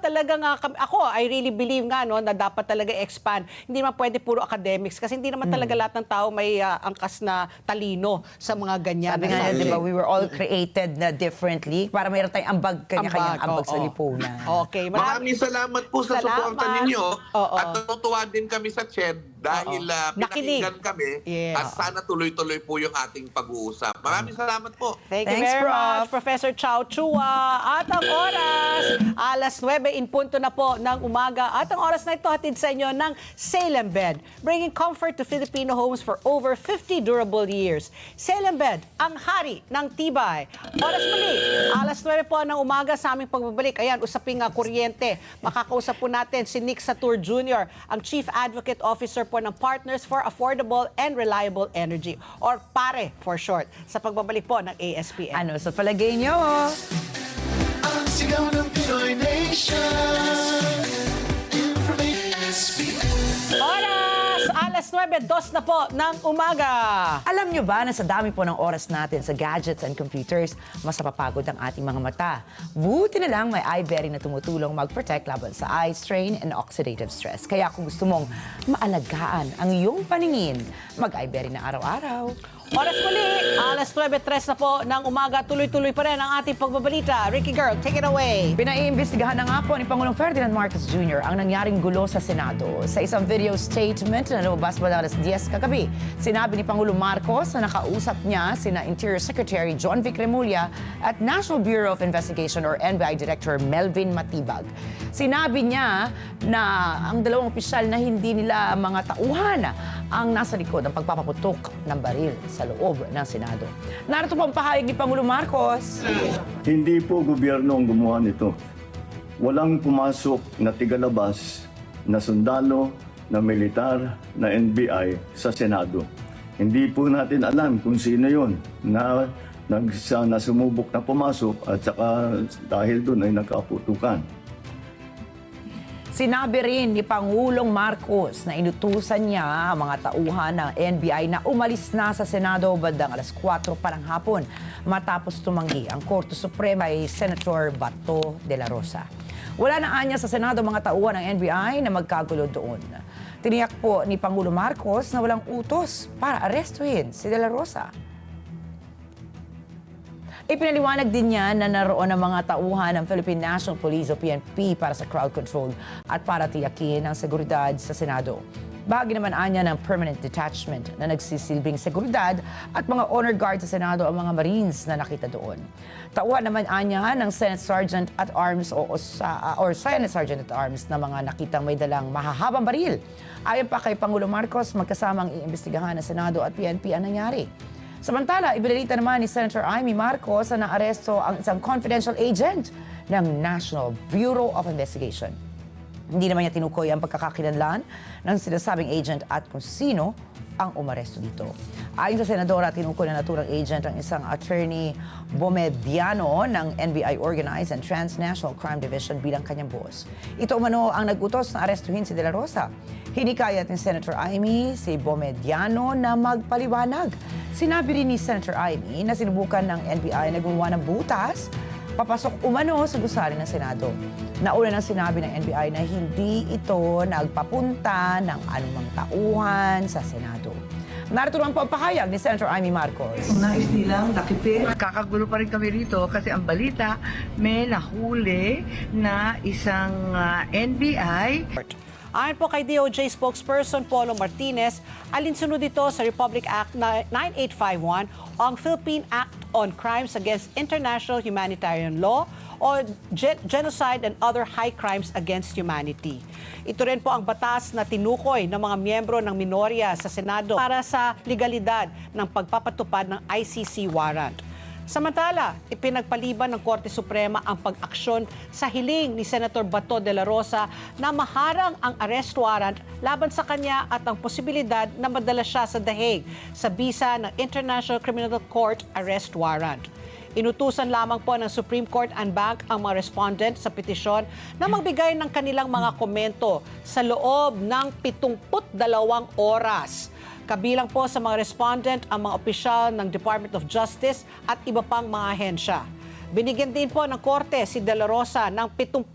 talagang ako I really believe nga na dapat talaga expand. Hindi naman pwede puro academics kasi hindi naman talaga lahat ng tao may angkas na talino sa mga ganyan. Sabi nga, di ba, we were all created na differently para mayroon tayong kanya-kanyang ambag sa lipunan. Okay. Maraming salamat po sa suporta ninyo. Oo. At natutuwa din kami sa CHED dahil pinakinggan kami. Yes. At sana tuloy-tuloy po yung ating pag-uusap. Maraming salamat po. Thank you Thanks, very Prof. much, Professor Chow Chua. At ang oras, alas 9 in punto na po ng umaga. At ang oras na ito hatid sa inyo ng Salem Bed, bringing comfort to Filipino homes for over 50 durable years. Salem Bed, ang hari ng tibay. Oras muli, alas 9 po ng umaga sa aming pagbabalik. Ayan, usaping kuryente. Makakausap po natin si Nick Satur Jr., ang Chief Advocate Officer po ng Partners for Affordable and Reliable Energy, or PARE for short, sa pagbabalik po ng ASPN. Ano sa palagay nyo? Ang sigaw ng Pinoy Nation. Oras! Alas 9:02 na po ng umaga. Alam nyo ba na sa dami po ng oras natin sa gadgets and computers, mas napapagod ang ating mga mata? Buti na lang may iBerry na tumutulong mag-protect laban sa eye strain and oxidative stress. Kaya kung gusto mong maalagaan ang iyong paningin, mag-iBerry na araw-araw. Oras muli, alas 9:03 na po ng umaga. Tuloy-tuloy pa rin ang ating pagbabalita. Ricky Girl, take it away. Pinaiimbestigahan na nga po ni Pangulong Ferdinand Marcos Jr. ang nangyaring gulo sa Senado. Sa isang video statement na lumabas pa alas 10 kagabi, sinabi ni Pangulong Marcos na nakausap niya sina Interior Secretary John Vic Remulla at National Bureau of Investigation or NBI Director Melvin Matibag. Sinabi niya na ang dalawang opisyal na hindi nila mga tauhan ang nasa likod ng pagpapaputok ng baril sa loob ng Senado. Narito po ang pahayag ni Pangulong Marcos. Hindi po gobyerno ang gumawa nito. Walang pumasok na tigalabas na sundalo, na militar, na NBI sa Senado. Hindi po natin alam kung sino yon na sumubok na pumasok at saka dahil doon ay nagkaputukan. Sinabi rin ni Pangulong Marcos na inutusan niya ang mga tauhan ng NBI na umalis na sa Senado bandang alas 4 pa ng hapon matapos tumanggi ang Korte Suprema ay Senator Bato de la Rosa. Wala na anya sa Senado mga tauhan ng NBI na magkagulo doon. Tiniyak po ni Pangulong Marcos na walang utos para arestuhin si de la Rosa. Ipinaliwanag din niya na naroon ang mga tauhan ng Philippine National Police o PNP para sa crowd control at para tiyakin ang seguridad sa Senado. Bahagi naman anya ng permanent detachment na nagsisilbing seguridad at mga honor guard sa Senado ang mga Marines na nakita doon. Tauhan naman anya ng Senate Sergeant at Arms or Senate Sergeant at Arms na mga nakitang may dalang mahahabang baril. Ayon pa kay Pangulong Marcos, magkasamang iimbestigahan ng Senado at PNP ang nangyari. Samantala, ibinalita naman ni Senator Amy Marcos na naaresto ang isang confidential agent ng National Bureau of Investigation. Hindi naman niya tinukoy ang pagkakakilanlan ng sinasabing agent at kung sino ang umaresto dito. Ayon sa Senadora, tinukoy na naturang agent ang isang attorney Bomediano ng NBI Organized and Transnational Crime Division bilang kanyang boss. Ito umano ang nagutos na arestuhin si De La Rosa. Hinikayat ni Senator Amy si Bomediano na magpaliwanag. Sinabi rin ni Senator Amy na sinubukan ng NBI na gumawa ng butas papasok umano sa gusali ng Senado. Nauna nang sinabi ng NBI na hindi ito nagpapunta ng anumang tauhan sa Senado. Narito naman po ang pahayag ni Senator Amy Marcos. Nais nilang nakipid. Kakagulo pa rin kami rito kasi ang balita may nahuli na isang NBI. Ayon po kay DOJ spokesperson Polo Martinez, alinsunod ito sa Republic Act 9851 o ang Philippine Act on Crimes Against International Humanitarian Law o Genocide and Other High Crimes Against Humanity. Ito rin po ang batas na tinukoy ng mga miyembro ng minorya sa Senado para sa legalidad ng pagpapatupad ng ICC warrant. Samantala, ipinagpaliban ng Korte Suprema ang pag-aksyon sa hiling ni Senator Bato de la Rosa na maharang ang arrest warrant laban sa kanya at ang posibilidad na madala siya sa The Hague sa bisa ng International Criminal Court arrest warrant. Inutusan lamang po ng Supreme Court en banc ang mga respondent sa petisyon na magbigay ng kanilang mga komento sa loob ng 72 oras. Kabilang po sa mga respondent ang mga opisyal ng Department of Justice at iba pang mga ahensya. Binigyan din po ng Korte si De La Rosa ng 72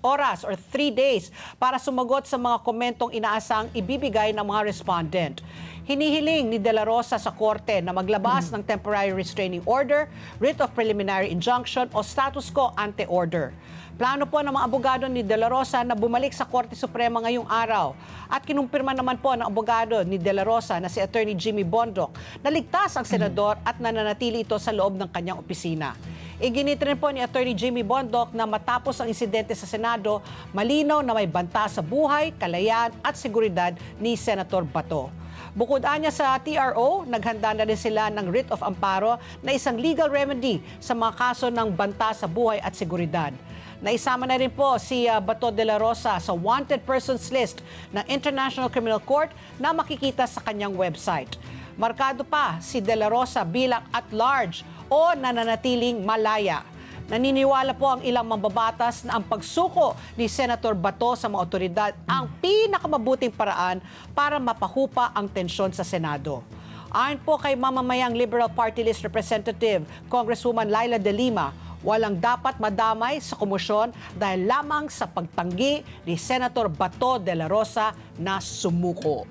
oras or 3 days para sumagot sa mga komentong inaasang ibibigay ng mga respondent. Hinihiling ni De La Rosa sa Korte na maglabas ng temporary restraining order, writ of preliminary injunction o status quo ante order. Plano po ng mga abogado ni De La Rosa na bumalik sa Korte Suprema ngayong araw. At kinumpirma naman po ng abogado ni De La Rosa na si Attorney Jimmy Bondoc na ligtas ang senador at nananatili ito sa loob ng kanyang opisina. Iginit rin po ni Attorney Jimmy Bondoc na matapos ang insidente sa Senado, malinaw na may banta sa buhay, kalayaan at seguridad ni Senator Bato. Bukod anya sa TRO, naghanda na rin sila ng writ of amparo na isang legal remedy sa mga kaso ng banta sa buhay at seguridad. Naisama na rin po si Bato de la Rosa sa wanted persons list ng International Criminal Court na makikita sa kanyang website. Markado pa si De La Rosa bilang at large o nananatiling malaya. Naniniwala po ang ilang mambabatas na ang pagsuko ni Senator Bato sa mga otoridad ang pinakamabuting paraan para mapahupa ang tensyon sa Senado. Ayon po kay mamamayang Liberal Party List Representative Congresswoman Laila De Lima, walang dapat madamay sa komosyon dahil lamang sa pagtanggi ni Senator Bato de la Rosa na sumuko.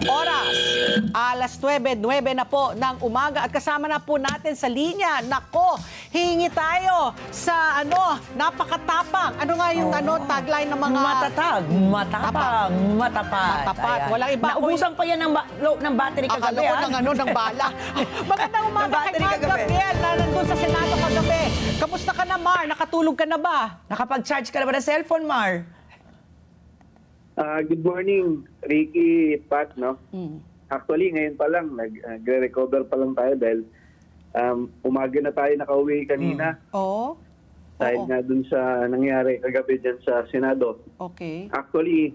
Oras, alas 9:09 na po ng umaga at kasama na po natin sa linya. Nako, hingi tayo sa napakatapang. Ano nga yung tagline ng mga... Matatag, matapang, matapat. Matapat, walang iba. Naubusan pa yan ng battery kagabi. Akala ko ng bala. Magandang umaga kay Mar Gabriel na nandun sa Senado kagabi. Kamusta ka na, Mar? Nakatulog ka na ba? Nakapag-charge ka na ba ng cellphone, Mar? Good morning, Ricky, Pat, no? Actually, ngayon pa lang, nag-recover pa lang tayo dahil umaga na tayo nakauwi kanina. Oo. Dahil nga dun sa nangyari kagabi dyan sa Senado. Okay. Actually,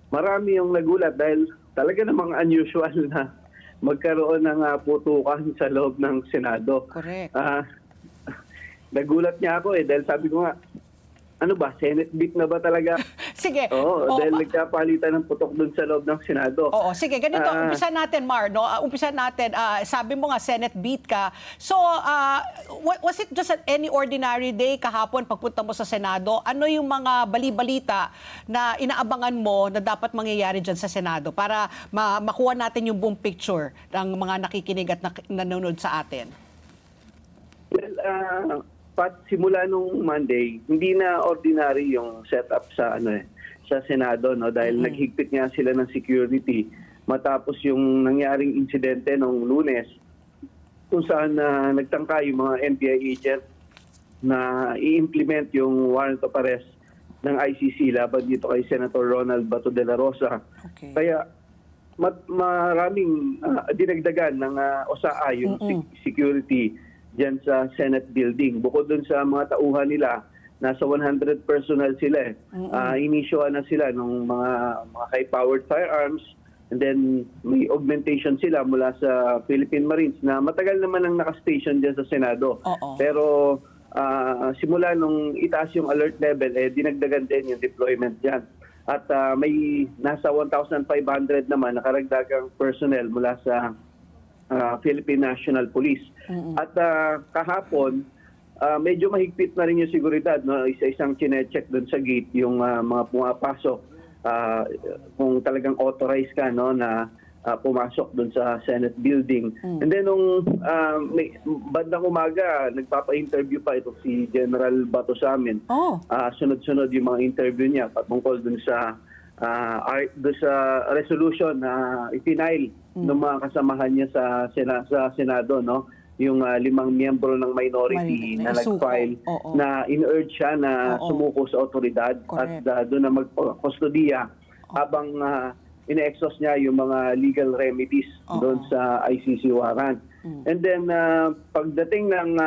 marami yung nagulat dahil talaga namang unusual na magkaroon ng putukan sa loob ng Senado. Correct. Nagulat niya ako dahil sabi ko nga, ano ba, Senate beat na ba talaga? Sige. Oo, dahil nagkapalitan ng putok doon sa loob ng Senado. Oo, sige, ganito, umpisa natin, Mar, no? Umpisa natin, sabi mo nga, Senate beat ka. So, was it just any ordinary day kahapon pagpunta mo sa Senado? Ano yung mga bali-balita na inaabangan mo na dapat mangyayari dyan sa Senado para makuha natin yung buong picture ng mga nakikinig at nanonood sa atin? Well, Pat, simula nung Monday, hindi na ordinary yung setup sa sa Senado, no, dahil naghigpit nga sila ng security matapos yung nangyaring insidente nung Lunes kung saan nagtangka yung mga NBI agent na i-implement yung warrant of arrest ng ICC laban dito kay Senator Ronald Bato de la Rosa. Okay. Kaya maraming dinagdagan ng OSAA yung security dyan sa Senate building. Bukod dun sa mga tauhan nila, nasa 100 personnel sila. Inisyoan na sila ng mga high-powered firearms, and then may augmentation sila mula sa Philippine Marines na matagal naman ang nakastation dyan sa Senado. Pero simula nung itaas yung alert level, dinagdagan din yung deployment dyan. At may nasa 1,500 naman nakaragdagang personnel mula sa Philippine National Police. At kahapon, medyo mahigpit na rin yung seguridad, no? Isa-isang chinecheck doon sa gate yung mga pumapasok. Kung talagang authorized ka, no, na pumasok doon sa Senate building. And then nung bandang umaga, nagpapa-interview pa ito si General Bato sa amin. Sunod-sunod yung mga interview niya patungkol doon sa resolution na ipinail ng mga kasamahan niya sa Senado, no? Yung 5 miyembro ng minority na nag-file na in-urge siya na sumuko sa otoridad at doon na mag-kustodiya habang ine-exhaust niya yung mga legal remedies doon sa ICC warrant. And then pagdating ng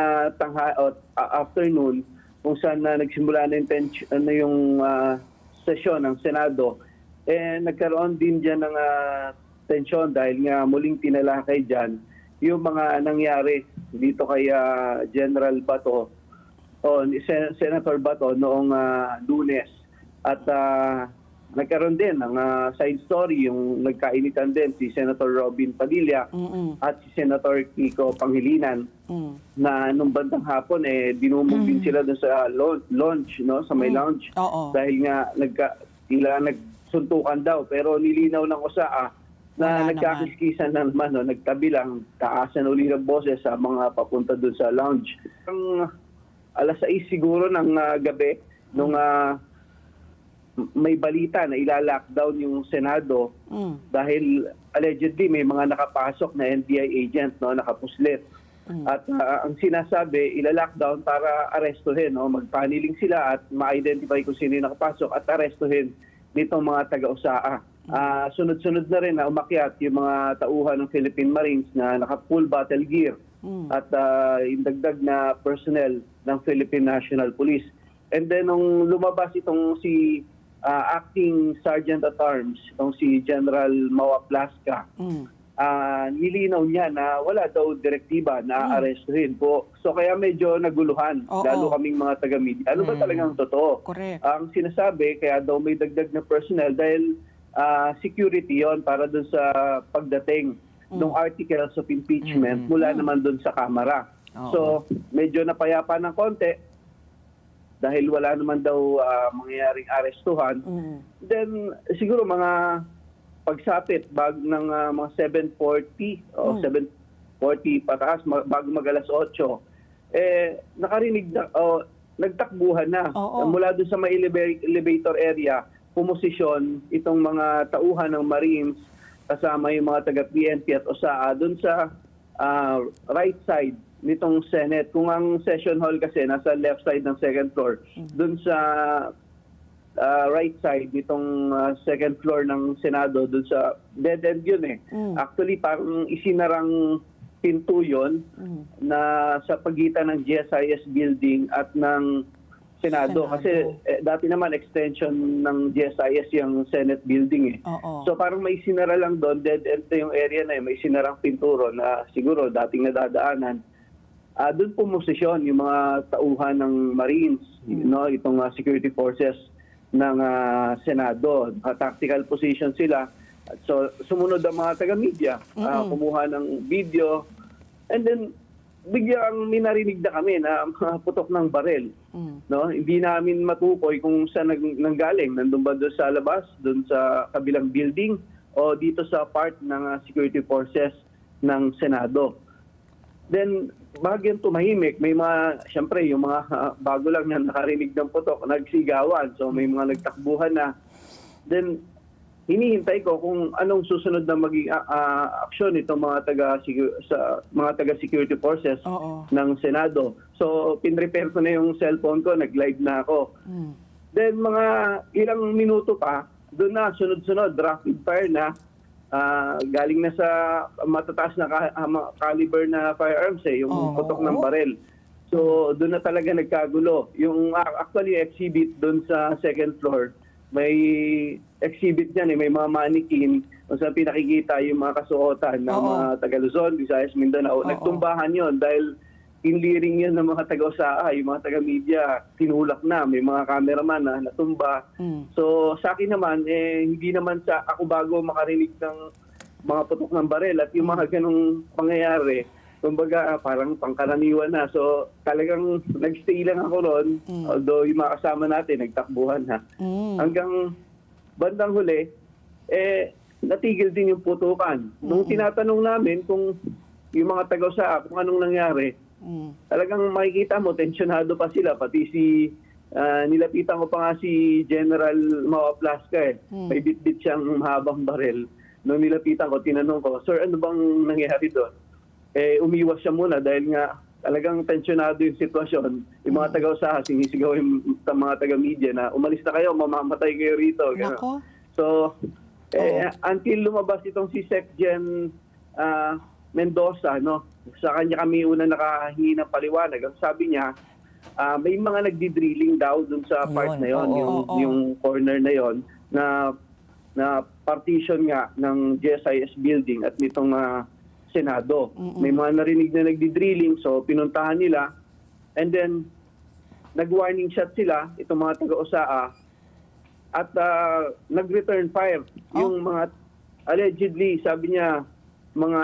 afternoon kung saan nagsimula na yung sesyon ng Senado, nagkaroon din dyan ng tensyon dahil nga muling tinalakay dyan yung mga nangyari dito kay General Bato o Senator Bato noong Lunes. At nagkaroon din ng side story, yung nagkainitan din si Senator Robin Padilla at si Senator Kiko Pangilinan na nung bandang hapon dinumog din sila doon sa lounge, no, sa may lounge. Dahil nga nagsuntukan daw, pero nilinaw ng OSA na nagkakiskisan na naman, no, nagtabi lang, taasan uli ng boses sa mga papunta doon sa lounge. Ang alas 6 siguro ng gabi, nung may balita na ila-lockdown yung Senado dahil allegedly may mga nakapasok na NBI agent, no, nakapuslit. At ang sinasabi, ila-lockdown para arestuhin, no, magpaniling sila at ma-identify kung sino yung nakapasok at arestuhin nitong mga taga-USAA. Sunod-sunod na rin na umakyat yung mga tauhan ng Philippine Marines na naka-full battle gear at yung dagdag na personnel ng Philippine National Police. And then nung lumabas itong si Acting Sergeant at Arms, itong si General Mawa Plasca, nilinaw niya na wala daw direktiba na arestuhin po. So kaya medyo naguluhan, lalo kaming mga taga-media. Ano ba talagang totoo? Ang sinasabi, kaya daw may dagdag na personnel dahil security yon para doon sa pagdating ng articles of impeachment mula naman doon sa Kamara. So medyo napayapa ng konti dahil wala naman daw mangyayaring arestuhan. Then siguro mga pagsapit ng mga 7:40 o 7:40 pataas bago mag-alas 8, nakarinig na, nagtakbuhan na mula doon sa may elevator area. Pumosisyon itong mga tauhan ng Marines kasama yung mga taga-PNP at OSAA doon sa right side nitong Senate. Kung ang session hall kasi nasa left side ng second floor, doon sa right side nitong second floor ng Senado, doon sa dead end yun Actually, parang isinarang pinto yun na sa pagitan ng GSIS building at ng Senado. Kasi dati naman extension ng GSIS yung Senate building So parang may sinara lang doon, dead end na yung area na may sinarang pinturo na siguro dating nadadaanan. Doon pumosisyon yung mga tauhan ng Marines, no, itong security forces ng Senado. Tactical position sila. So sumunod ang mga taga-media, kumuha ng video, and then biglang minarinig na kami na putok ng barel. No? Hindi namin matukoy kung saan nanggaling. Nandun ba doon sa labas, doon sa kabilang building, o dito sa part ng security forces ng Senado. Then, bahagyang tumahimik. May mga, syempre, yung mga bago lang na nakarinig ng putok, nagsigawan. So, may mga nagtakbuhan na. Then, hinihintay ko kung anong susunod na maging aksyon itong mga taga-security forces ng Senado. So, pinrepare ko na yung cellphone ko, nag-live na ako. Then, mga ilang minuto pa, doon na, sunod-sunod, rapid fire na, galing na sa matataas na caliber na firearms, yung putok ng barel. So, doon na talaga nagkagulo. Yung actually exhibit doon sa second floor, may exhibit niyan may mga mannequin kung saan pinakikita yung mga kasuotan ng mga taga-Luzon, Visayas, Mindanao. Nagtumbahan yon dahil inliring yun ng mga taga-USAA, yung mga taga-media, tinulak na, may mga cameraman na natumba. So sa akin naman, hindi naman ako bago makarinig ng mga putok ng barel at yung mga ganong pangyayari, kumbaga parang pangkaraniwan na. So talagang nagstay lang ako ron, although yung mga kasama natin nagtakbuhan ha. Hanggang bandang huli, natigil din yung putukan. Nung tinatanong namin kung yung mga taga-usaa, kung anong nangyari, talagang makikita mo, tensyonado pa sila. Pati nilapitan ko pa nga si General Mao Plasca May bitbit siyang mahabang barel. Nung nilapitan ko, tinanong ko, "Sir, ano bang nangyari doon?" Umiwas siya muna dahil nga talagang tensyonado yung sitwasyon. Yung mga taga-usaha, sinisigaw yung mga taga-media na umalis na kayo, mamamatay kayo rito. Nako. So, until lumabas itong si Sec Gen Mendoza, no? Sa kanya kami una nakahingi ng paliwanag. Ang sabi niya, may mga nagdi-drilling daw dun sa part na yon, yung corner na yon na partition nga ng GSIS building at nitong Senado. May mga narinig na nagdi-drilling, so pinuntahan nila. And then, nag-warning shot sila, itong mga taga-usaa, at nag-return fire. Yung mga, allegedly, sabi niya, mga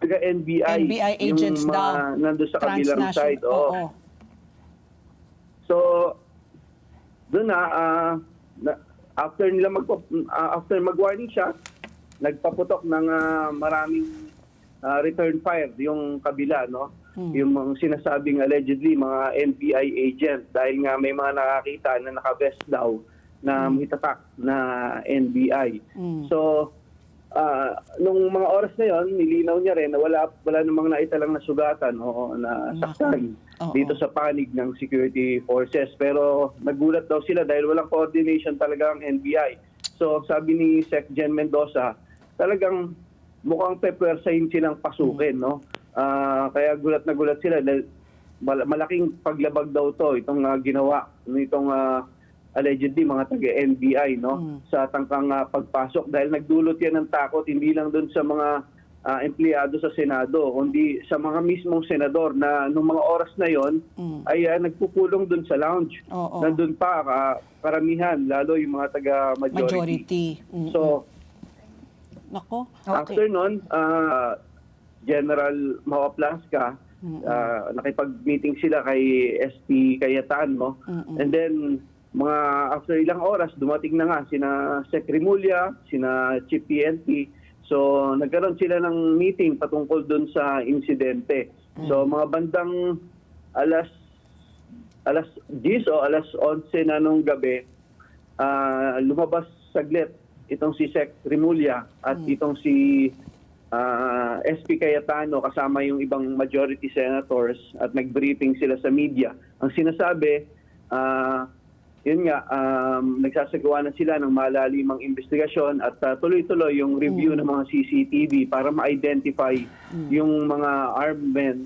taga-NBI. NBI agents yung mga daw. nandun sa kabilang side. Oo. So, doon after mag-warning shot, nagpaputok ng maraming return fire yung kabila, no? Yung mga sinasabing allegedly mga NBI agent dahil nga may mga nakakita na naka-vest daw na hitatak na NBI. So, nung mga oras na yon, nilinaw niya rin na wala namang naitalang nasugatan o nasaktan dito sa panig ng security forces. Pero nagulat daw sila dahil walang coordination talaga ang NBI. So sabi ni Sec Gen Mendoza, talagang mukhang pepwersahin silang pasukin, no? Kaya gulat na gulat sila dahil malaking paglabag daw to itong ginawa nitong allegedly mga taga-NBI, no? Sa tangkang pagpasok dahil nagdulot yan ng takot hindi lang doon sa mga empleyado sa Senado, kundi sa mga mismong senador na nung mga oras na yon ay nagpupulong doon sa lounge. Nandun pa karamihan, lalo yung mga taga-majority. So, nako. After nun, General Mao Plasca, nakipag-meeting sila kay SP Cayetano, and then mga after ilang oras, dumating na nga sina Sec Remulla, sina Chief PNP. So, nagkaroon sila ng meeting patungkol dun sa insidente. So, mga bandang alas 10 o alas 11 na nung gabi, lumabas saglit itong si Sec Remulla at itong si SP Cayetano kasama yung ibang majority senators at nag-briefing sila sa media. Ang sinasabi, yun nga, nagsasagawa na sila ng malalimang investigasyon at tuloy-tuloy yung review ng mga CCTV para ma-identify yung mga armed men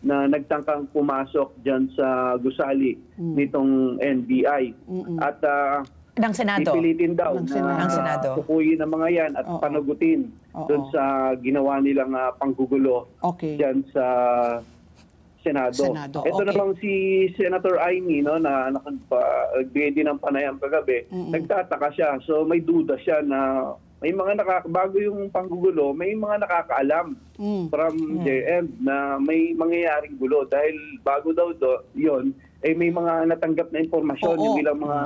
na nagtangkang pumasok dyan sa gusali nitong NBI. At ng Senado. pipilitin daw ng na Senado. tukuyin ng mga yan at panagutin doon sa ginawa nilang panggugulo dyan sa Senado. Ito namang si Senator Aimee, no, na nagbigay din ng panayam kagabi, nagtataka siya. So may duda siya na may mga bago yung panggugulo, may mga nakakaalam from their end na may mangyayaring gulo dahil bago daw yon may mga natanggap na impormasyon yung ilang mga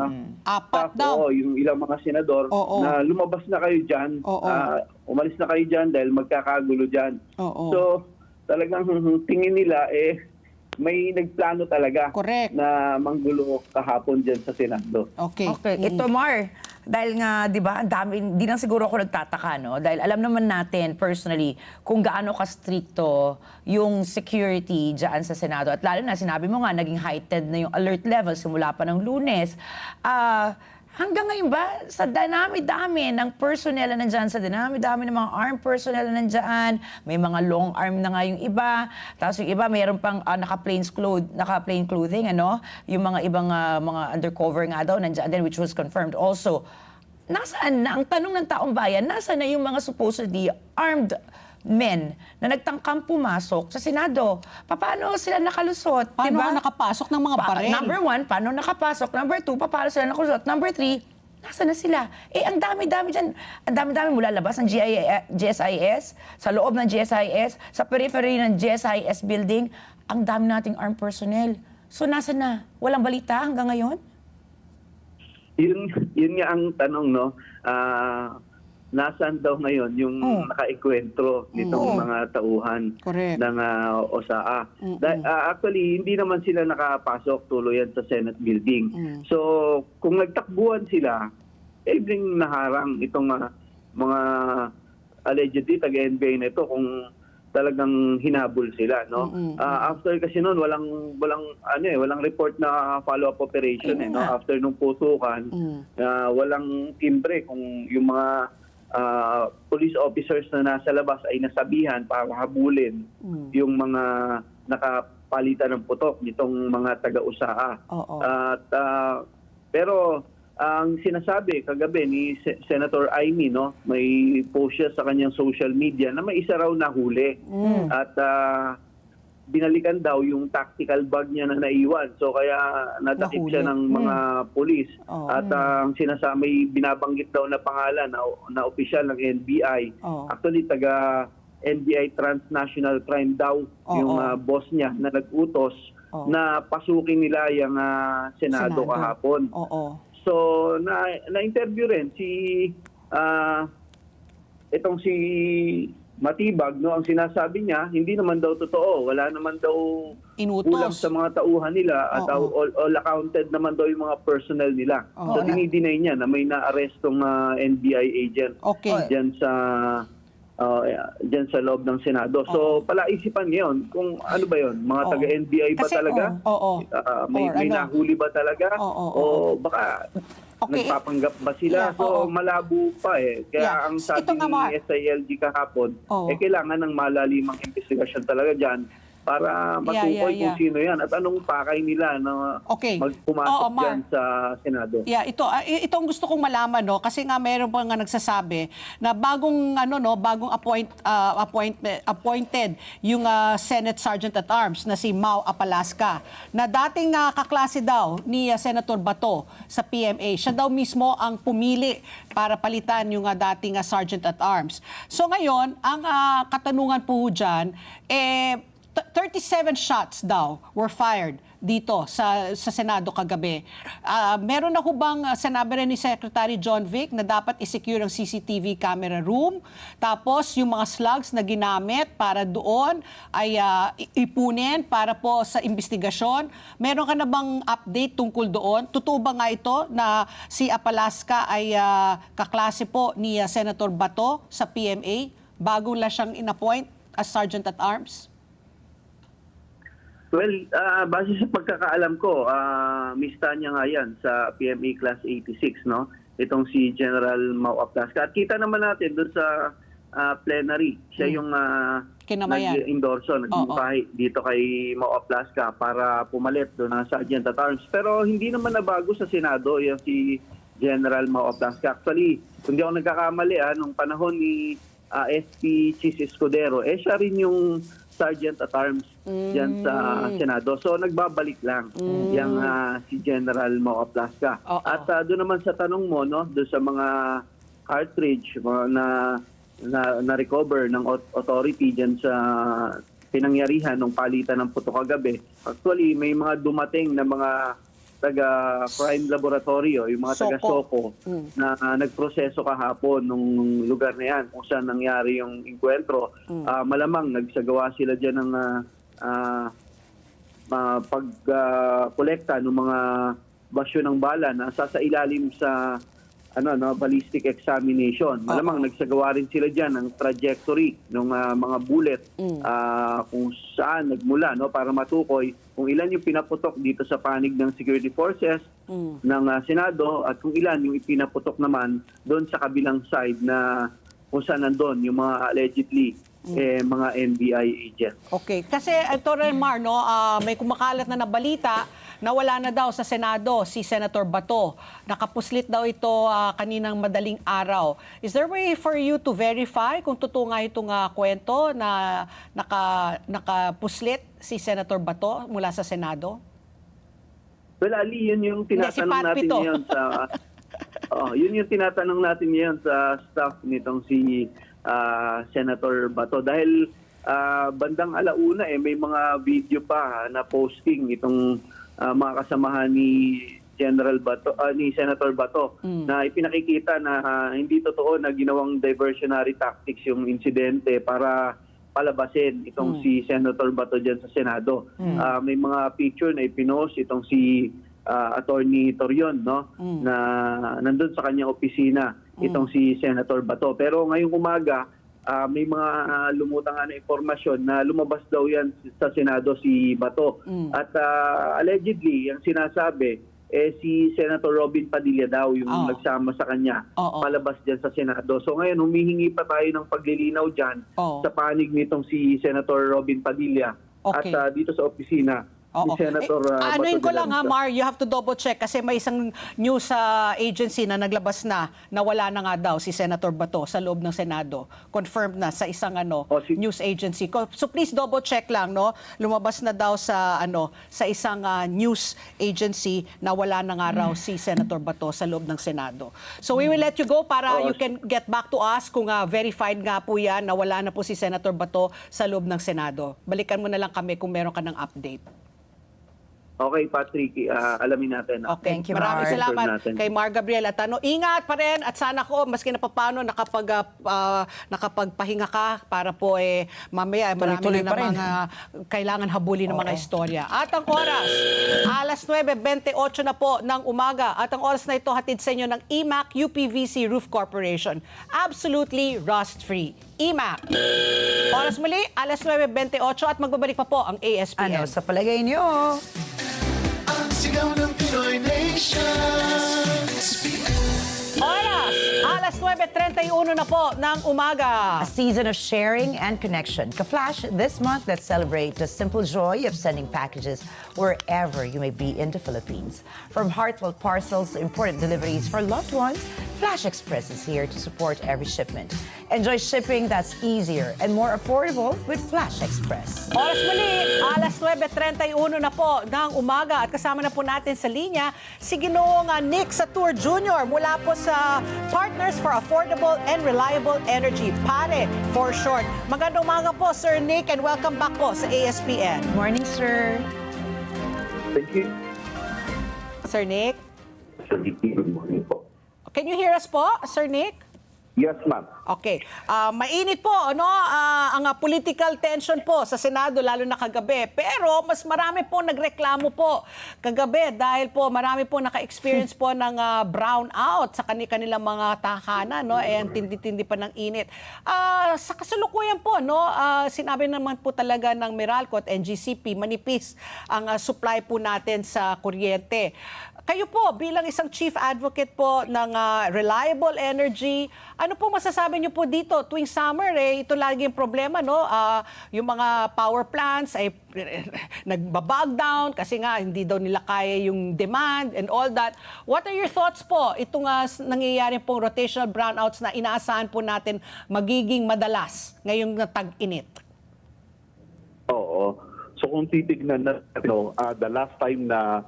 yung ilang mga senador na lumabas na kayo dyan, umalis na kayo dyan dahil magkakagulo dyan. So talagang tingin nila may nagplano talaga na manggulo kahapon dyan sa Senado. Okay. Ito, Mar, dahil nga, di ba, ang dami, di lang siguro ako nagtataka, no? Dahil alam naman natin, personally, kung gaano ka-stricto yung security dyan sa Senado. At lalo na, sinabi mo nga, naging heightened na yung alert level simula pa ng Lunes. Hanggang ngayon ba, sa dami-dami ng personnel na nandyan, sa dami-dami ng mga armed personnel na nandyan, may mga long arm na nga yung iba, tapos yung iba mayroon pang naka-plain clothing, ano? Yung mga ibang mga undercover nga daw nandyan din, which was confirmed also. Nasaan na, ang tanong ng taong bayan, nasaan na yung mga supposedly armed men na nagtangkang pumasok sa Senado? Paano sila nakalusot? Paano diba? nakapasok ng mga baril? Number 1, paano nakapasok? Number 2, paano sila nakalusot? Number 3, Nasaan na sila? Ang dami-dami dyan. Ang dami-dami mula labas ng GSIS, sa loob ng GSIS, sa periphery ng GSIS building. Ang dami nating armed personnel. So, nasaan na? Walang balita hanggang ngayon? Yun nga ang tanong, no? Nasaan daw ngayon yung naka-enkwentro nitong mga tauhan ng OSAA? Actually, hindi naman sila nakapasok tuluyan sa Senate building. So, kung nagtakbuhan sila, bling naharang itong mga allegedly taga-NBI na ito kung talagang hinabol sila, no? After kasi noon walang report na follow-up operation, no? After nung putukan, walang timbre kung yung mga police officers na nasa labas ay nasabihan para habulin yung mga nakapalitan ng putok nitong mga taga-USAA. Pero ang sinasabi kagabi ni Senator Amy, no, may post siya sa kanyang social media na may isa raw nahuli at binalikan daw yung tactical bag niya na naiwan. So kaya natakip siya ng mga pulis. At ang may binabanggit daw na pangalan na opisyal ng NBI. Actually, taga NBI Transnational Crime daw yung boss niya na nag-utos na pasukin nila yung Senado kahapon. So, na-interview rin itong si Matibag, no, ang sinasabi niya, hindi naman daw totoo. Wala naman daw kulang sa mga tauhan nila at all accounted naman daw yung mga personnel nila. So, dinideny niya na may na-arrestong NBI agent dyan sa loob ng Senado. So, palaisipan ngayon kung ano ba yun? Mga taga-NBI ba talaga? May nahuli ba talaga? O baka nagpapanggap ba sila? So, malabo pa eh. Kaya ang sabi ni SILG kahapon, kailangan ng malalimang investigasyon talaga dyan para matukoy kung sino yan at anong pakay nila na magpumasok dyan sa Senado. Itong gusto kong malaman, no, kasi nga meron pa nga nagsasabi na bagong appointed yung Senate Sergeant at Arms na si Mau Apalasca na dating kaklase daw ni Senator Bato sa PMA. Siya daw mismo ang pumili para palitan yung dating Sergeant at Arms. So ngayon, ang katanungan po dyan, 37 shots daw were fired dito sa Senado kagabi. Meron na hubang sinabi rin ni Secretary John Vic na dapat i-secure ang CCTV camera room. Tapos yung mga slugs na ginamit para doon ay ipunin para po sa investigasyon. Meron ka na bang update tungkol doon? Totoo ba nga ito na si Apalasca ay kaklase po ni Senator Bato sa PMA? Bago lang siyang in-appoint as Sergeant at Arms? Well, base sa pagkakaalam ko, mista niya nga yan sa PMA Class 86, no? Itong si General Mau Apalasca. At kita naman natin doon sa plenary, siya yung nag-endorso, nag-impahe dito kay Mau Apalasca para pumalit doon na Sergeant at Arms. Pero hindi naman nabago sa Senado yung si General Mau Apalasca. Actually, kung di ako nagkakamali, nung panahon ni SP Chis Escudero, siya rin yung Sergeant at Arms dyan sa Senado. So, nagbabalik lang yung si General Mau Apalasca. At doon naman sa tanong mo, no, doon sa mga cartridge na recover ng authority dyan sa pinangyarihan ng palitan ng putok kagabi. Actually, may mga dumating na mga taga-crime laboratory, yung mga taga-SOCO na nagproseso kahapon nung lugar na yan kung saan nangyari yung enkwentro. Malamang nagsagawa sila dyan ng pag-kolekta ng mga basyo ng bala na sasailalim sa ballistic examination. Malamang nagsagawa rin sila dyan ng trajectory ng mga bullet kung saan nagmula, no, para matukoy kung ilan yung pinaputok dito sa panig ng security forces ng Senado at kung ilan yung ipinaputok naman doon sa kabilang side na kung saan nandun yung mga allegedly mga NBI agents. Okay. Kasi ito rin, Mar, no, may kumakalat na balita na wala na daw sa Senado si Senator Bato. Nakapuslit daw ito kaninang madaling araw. Is there a way for you to verify kung totoo nga itong kwento na nakapuslit si Senator Bato mula sa Senado? Well, Ali, yun yung tinatanong natin ngayon sa Yun yung tinatanong natin ngayon sa staff nitong si Senator Bato. Dahil bandang alauna may mga video pa na posting itong mga kasamahan ni General Bato, ni Senator Bato na ipinakikita na hindi totoo na ginawang diversionary tactics yung insidente para palabasin itong si Senator Bato dyan sa Senado. May mga picture na ipinost itong si Attorney Torion, no? Na nandun sa kanyang opisina itong si Senator Bato. Pero ngayong umaga, may mga lumutang na impormasyon na lumabas daw yan sa Senado si Bato. At allegedly, ang sinasabi, si Senator Robin Padilla daw yung nagsama sa kanya palabas dyan sa Senado. So ngayon, humihingi pa tayo ng paglilinaw dyan sa panig nitong si Senator Robin Padilla at dito sa opisina ni Senator Anuin ko Bato de la lang ha, Rosa. Mar, you have to double check kasi may isang news agency na naglabas na wala na nga daw si Senator Bato sa loob ng Senado. Confirmed na sa isang news agency. So please double check lang, no. Lumabas na daw sa sa isang news agency na wala na nga raw si Senator Bato sa loob ng Senado. So we will let you go para you can get back to us kung verified nga po yan na wala na po si Senator Bato sa loob ng Senado. Balikan mo na lang kami kung meron ka ng update. Okay, Patrick, alamin natin. Okay. Thank you, Maraming Mar. salamat Natin. kay Mar Gabriel. At ingat pa rin at sana ko, maski na paano, nakapagpahinga ka para po mamaya marami Tuloy-tuloy na pa rin. mga kailangan habulin ng mga istorya. At ang oras, alas 9:28 na po ng umaga. At ang oras na ito hatid sa inyo ng EMAC UPVC Roof Corporation. Absolutely rust-free. EMAC. Oras muli, alas 9:28 at magbabalik pa po ang ASPN. Ano sa palagay niyo? Sigaw ng Pinoy Nation. Oras, alas 9:31 na po ng umaga. A season of sharing and connection. Ka-Flash, this month, let's celebrate the simple joy of sending packages wherever you may be in the Philippines. From heartfelt parcels to important deliveries for loved ones, Flash Express is here to support every shipment. Enjoy shipping that's easier and more affordable with Flash Express. Oras muli, alas 9:31 na po ng umaga at kasama na po natin sa linya si Ginoong Nick Satur Jr. mula po sa Partners for Affordable and Reliable Energy, PARE for short. Magandang umaga po, Sir Nick, and welcome back po sa ASPN. Morning, sir. Thank you. Sir Nick? Good morning po. Can you hear us po, Sir Nick? Yes, ma'am. Okay. Mainit po, ang political tension po sa Senado, lalo na kagabi. Pero mas marami po nagreklamo po kagabi dahil po marami po naka-experience po ng brownout sa kanilang mga tahanan. Ang tindi-tindi pa ng init. Sa kasalukuyan po, sinabi naman po talaga ng Meralco at NGCP, manipis ang supply po natin sa kuryente. Kayo po, bilang isang chief advocate po ng reliable energy, ano po masasabi niyo po dito? Tuwing summer, ito lagi yung problema, yung mga power plants ay nagbabag down kasi nga hindi daw nila kaya yung demand and all that. What are your thoughts po? Itong nangyayari pong rotational brownouts na inaasahan po natin magiging madalas ngayong tag-init. Oo. So kung titignan na, the last time na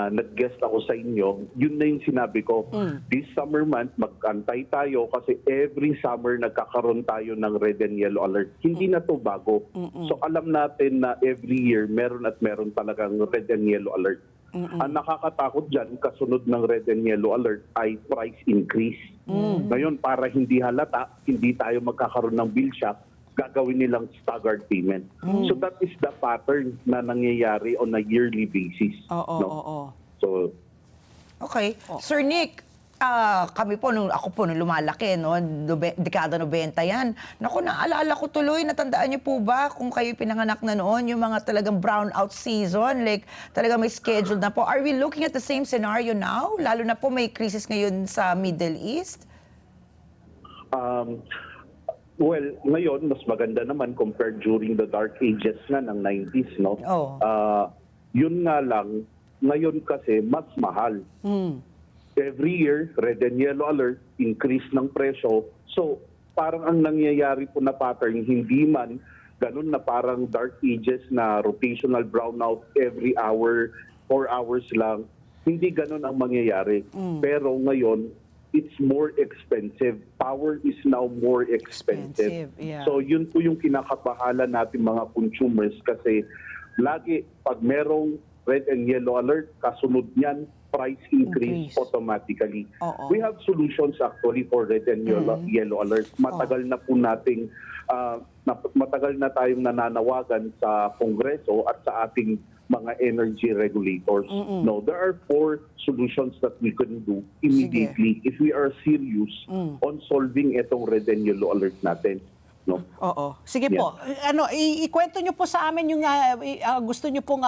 nag-guest ako sa inyo, yun na yung sinabi ko. This summer month, mag-antay tayo kasi every summer nagkakaroon tayo ng red and yellow alert. Hindi na to bago. So alam natin na every year meron at meron talagang red and yellow alert. Ang nakakatakot dyan, kasunod ng red and yellow alert ay price increase. Ngayon, para hindi halata, hindi tayo magkakaroon ng bill shock, gagawin nilang staggered payment. So that is the pattern na nangyayari on a yearly basis. Oo. So, okay. Sir Nick, kami po, ako po nung lumalaki, dekada 90 yan. Naku, naalala ko tuloy, natandaan niyo po ba kung kayo pinanganak na noon, yung mga talagang brownout season, like talagang may schedule na po. Are we looking at the same scenario now? Lalo na po may crisis ngayon sa Middle East? well, ngayon, mas maganda naman compared during the dark ages na ng 90s, no? Yun nga lang, ngayon kasi mas mahal. Every year, red and yellow alert, increase ng presyo. So, parang ang nangyayari po na pattern, hindi man ganun na parang dark ages na rotational brownout every hour, 4 hours lang. Hindi ganun ang mangyayari. Pero ngayon, it's more expensive. Power is now more expensive. Yeah. So yun po yung kinakabahala natin mga consumers kasi lagi pag merong red and yellow alert, kasunod niyan, price increase automatically. We have solutions actually for red and yellow alert. Matagal na po nating matagal na tayong nananawagan sa Kongreso at sa ating mga energy regulators. No, there are 4 solutions that we can do immediately if we are serious on solving itong red and yellow alert natin. No? Oo. Sige po. Ikwento nyo po sa amin yung gusto nyo pong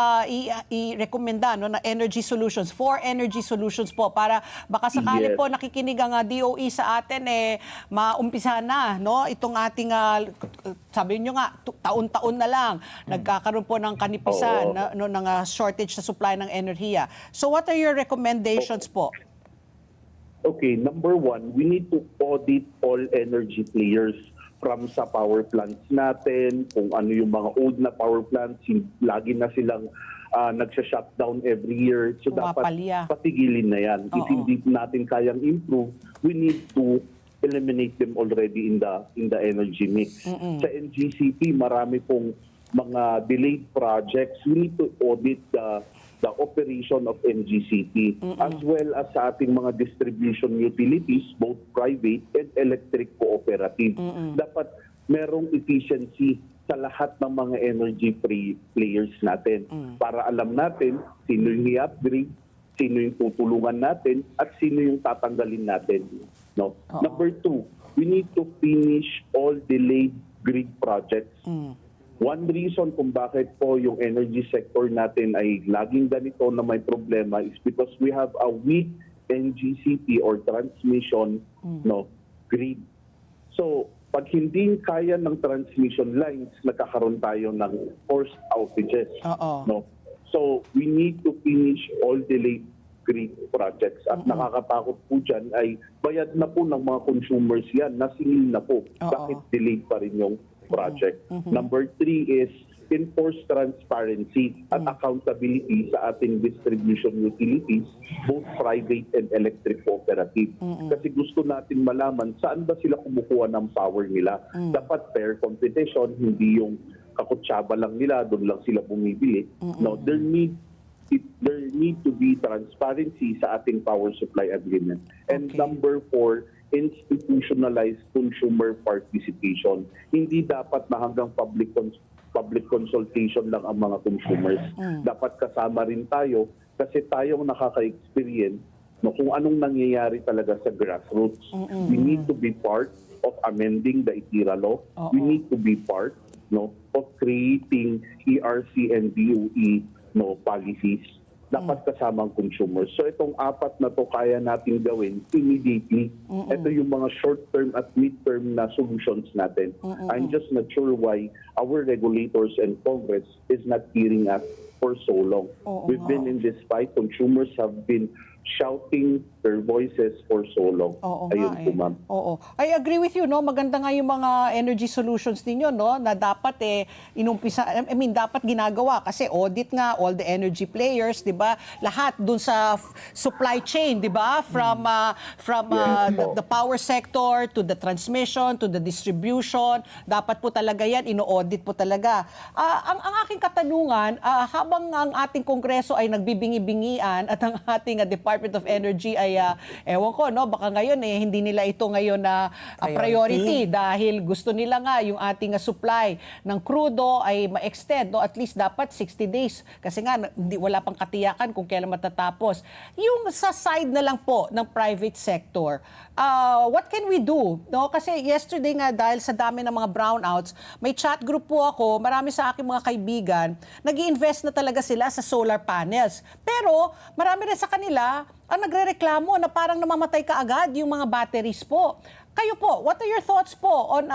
i-recommenda na energy solutions. 4 energy solutions po para baka sakali po nakikinig ang DOE sa atin maumpisa na itong ating sabi nyo nga taon-taon na lang nagkakaroon po ng kanipisan ng shortage sa supply ng enerhiya. So what are your recommendations po? Okay, number 1, we need to audit all energy players from sa power plants natin, kung ano yung mga old na power plants, lagi na silang nagsha-shutdown every year. So dapat patigilin na yan. If hindi natin kayang improve, we need to eliminate them already in the energy mix. Sa NGCP, marami pong mga delayed projects. We need to audit the operation of NGCP as well as sa ating mga distribution utilities, both private and electric cooperative. Dapat merong efficiency sa lahat ng mga energy players natin para alam natin sino yung i-upgrade, sino yung tutulungan natin, at sino yung tatanggalin natin. No? Number 2, we need to finish all delayed grid projects. One reason kung bakit po yung energy sector natin ay laging ganito na may problema is because we have a weak NGCP or transmission grid. So, pag hindi kaya ng transmission lines, nagkakaroon tayo ng forced outages. No? So, we need to finish all delayed grid projects. At nakakatakot po dyan ay bayad na po ng mga consumers yan, nasingil na po. Bakit delayed pa rin yung project? Number 3 is enforce transparency at accountability sa ating distribution utilities, both private and electric cooperative. Kasi gusto natin malaman saan ba sila kumukuha ng power nila. Dapat fair competition, hindi yung kakutsaba lang nila, doon lang sila bumibili. No, there need to be transparency sa ating power supply agreement. And number 4, institutionalized consumer participation. Hindi dapat na hanggang public consultation lang ang mga consumers. Dapat kasama rin tayo kasi tayong nakaka-experience kung anong nangyayari talaga sa grassroots. We need to be part of amending the ITIRA law. We need to be part of creating ERC and DOE policies. Dapat kasama ang consumers. So itong 4 na to kaya natin gawin immediately. Ito yung mga short-term at mid-term na solutions natin. I'm just not sure why our regulators and Congress is not hearing us for so long. We've been in this fight. Consumers have been shouting their voices for so long. Ayun po, ma'am. I agree with you, maganda nga yung mga energy solutions ninyo, na dapat inumpisa, dapat ginagawa kasi audit nga all the energy players, 'di ba? Lahat dun sa supply chain, 'di ba? From the power sector to the transmission to the distribution, dapat po talaga 'yan ino-audit po talaga. Ang aking katanungan, habang ang ating Kongreso ay nagbibingi-bingian at ang ating Department of Energy ay ewan ko, baka ngayon hindi nila ito ngayon na priority dahil gusto nila nga yung ating supply ng crudo ay ma-extend, at least dapat 60 days kasi nga wala pang katiyakan kung kailan matatapos. Yung sa side na lang po ng private sector, what can we do? Kasi yesterday nga dahil sa dami ng mga brownouts, may chat group po ako, marami sa aking mga kaibigan, nag-i-invest na talaga sila sa solar panels. Pero marami rin sa kanila ang nagrereklamo na parang namamatay ka agad yung mga batteries po. Kayo po, what are your thoughts po on